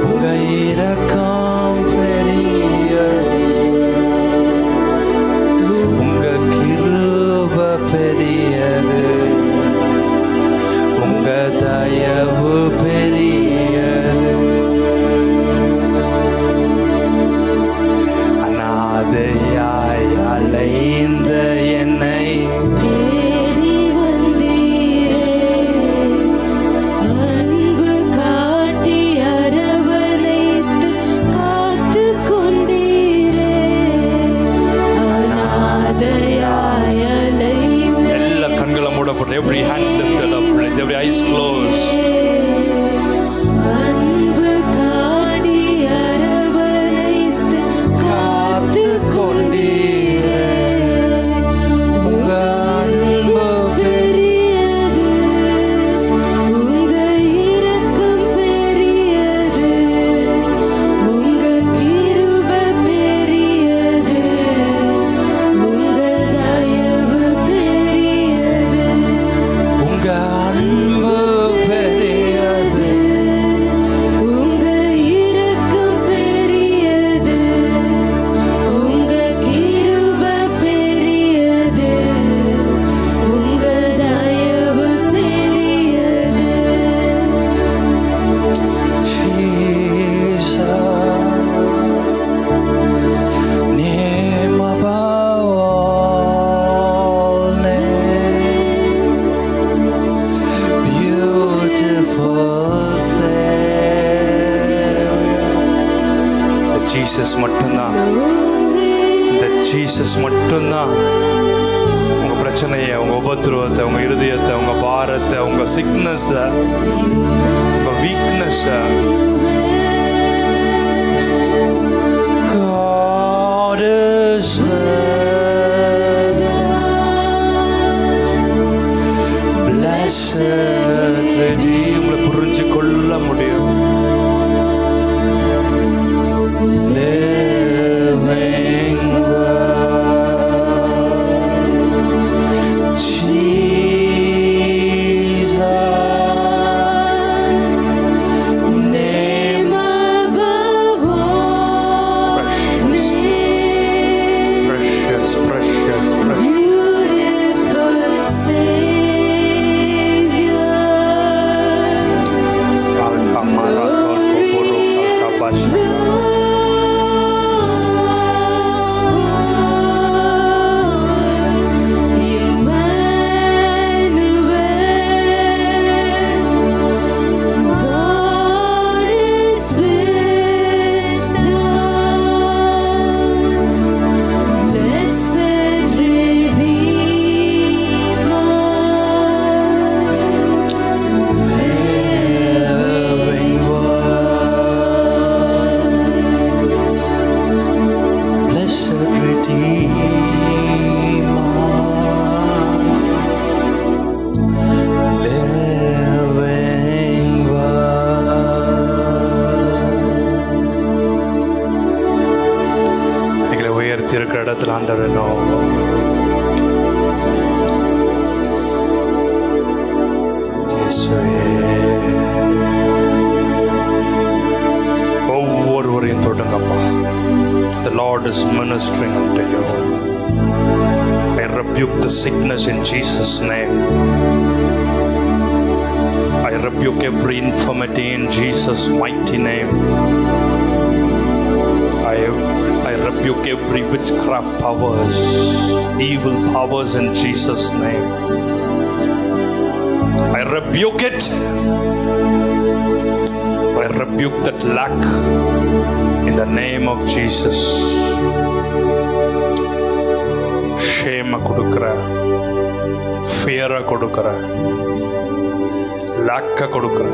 உங்க இரக்கம் பெரியது, உங்க கிருபை பெரியது, உங்க தயவு பெரியது. அநாதையாய் அலைந்த என்னை தேடி வந்தீரே, அன்பு காட்டி அரவணைத்து காத்து கொண்டீரே. அநாதையாய் அலைந்த எல்லா கண்களை மூடப்பட்டு every hands lifted up, please, every eyes closed. அன்பு காட்டி அரவணைத்து காத்து கொண்டீரே. ஜீசஸ் மட்டும்தான், இந்த ஜீசஸ் மட்டும்தான் உங்கள் பிரச்சனையை, உங்கள் உபத்திரவத்தை, உங்கள் இருதயத்தை, உங்கள் பாரத்தை, உங்கள் சிக்னஸை, உங்கள் வீக்னஸை God is blessed Redeemer. உங்களை புரிஞ்சு கொள்ள முடியும். Living இருக்கிற இடத்துல ஆண்டவர் ஒவ்வொருவரையும் தொடுங்கப்பா. The Lord is ministering unto you. I rebuke the sickness in Jesus' name. I rebuke every infirmity in Jesus' mighty name. I rebuke every witchcraft powers, evil powers in Jesus' name. I rebuke it. I rebuke that lack in the name of Jesus. Shame kodukra, fear kodukra, lack kodukra,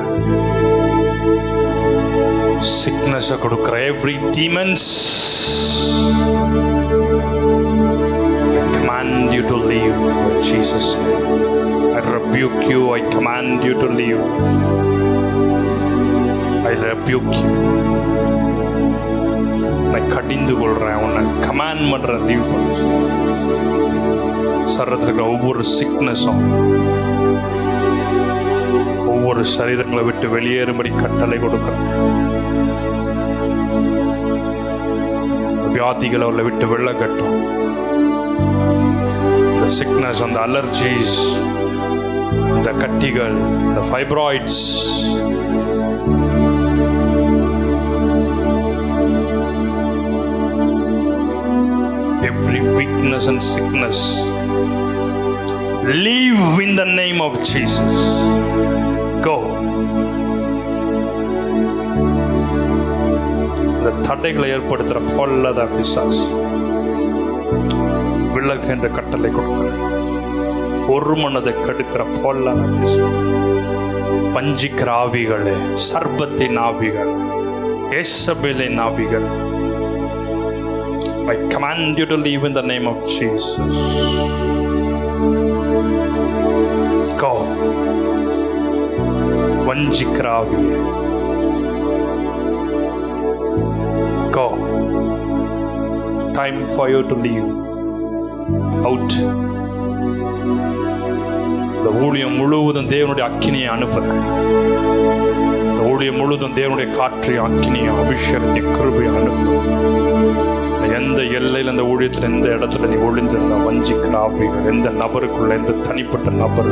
sickness kodukra, every demons, I command you to leave in Jesus' name. I rebuke you. I command you to leave. I rebuke you. நான் கடிந்து கொள்றேன், உன்னை command பண்றேன், leave பண்ண. சரீரத்தில் இருக்கிற ஒவ்வொரு சிக்னஸும் ஒவ்வொரு சரீரங்களை விட்டு வெளியேறும்படி கட்டளை கொடுக்கிறேன். வியாதிகளை அவளை விட்டு வெள்ளக்கட்டும். இந்த சிக்னஸ், அந்த அலர்ஜிஸ், இந்த கட்டிகள், இந்த fibroids, every weakness and sickness, leave in the name of Jesus. Go. இந்த தடைகளை ஏற்படுத்துகிற பொல்லாத பிசாசு விலகு என்ற கட்டளை கொடுக்கிற, ஒரு மனதை கெடுக்கிற பொல்லாத பிசாசு, பஞ்சிக்கிற ஆவிகளே, சர்பத்தின் ஆவிகள், எசபேலின் ஆவிகள், I command you to leave in the name of Jesus. Go. வஞ்சிக்கிற ஆவியே, go. Time for you to leave. Out. இந்த ஊழியம் முழுவதும் தேவனுடைய அக்கினியை அனுப்புகிறேன். இந்த ஊழியம் முழுவதும் தேவனுடைய காற்றை, அக்கினியை, அபிஷேகத்தை, கிருபையை அனுப்புகிறேன். எந்த எல்லையில், அந்த ஊழியத்தில் எந்த இடத்துல நீ ஒளிந்திருந்த வஞ்சிக்கிற ஆவிகள், எந்த நபருக்குள்ள, எந்த தனிப்பட்ட நபர்,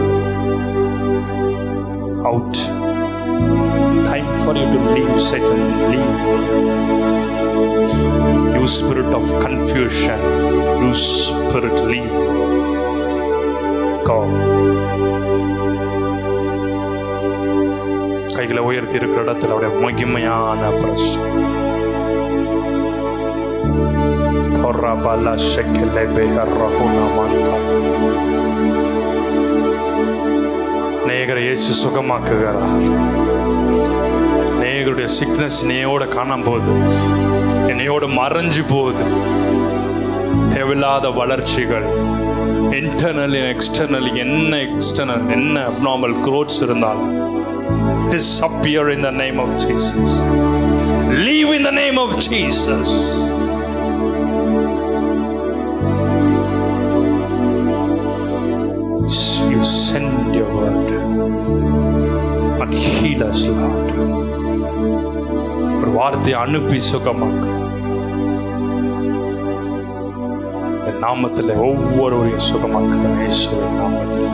out. Time for you to leave, Satan, leave. You spirit of confusion, you spirit, leave. Go. கைகளை உயர்த்தி இருக்கிற இடத்துல அவருடைய மகிமையான பிரசன்னம், ரபல ஷெக்கெலே பெஹரஹுனா மந்தா. அநேகரை இயேசு சுகமாக்குகிறார். அநேகருடைய சிக்னஸ் என்னையோட காணாம போகுது, என்னையோட மறைஞ்சு போகுது. தேவையில்லாத வளர்ச்சிகள், இன்டர்னலி எக்ஸ்டர்னலி என்ன அப்நார்மல் க்ரோத்ஸ் இருந்தாலும் disappear in the name of Jesus. Leave in the name of Jesus. You send your word and heal us, Lord. ஒரு வார்த்தையை அனுப்பி சுகமாக்கு. நாமத்தில் ஒவ்வொருவரையும் சுகமாக்குங்க இயேசுவின் நாமத்தில்.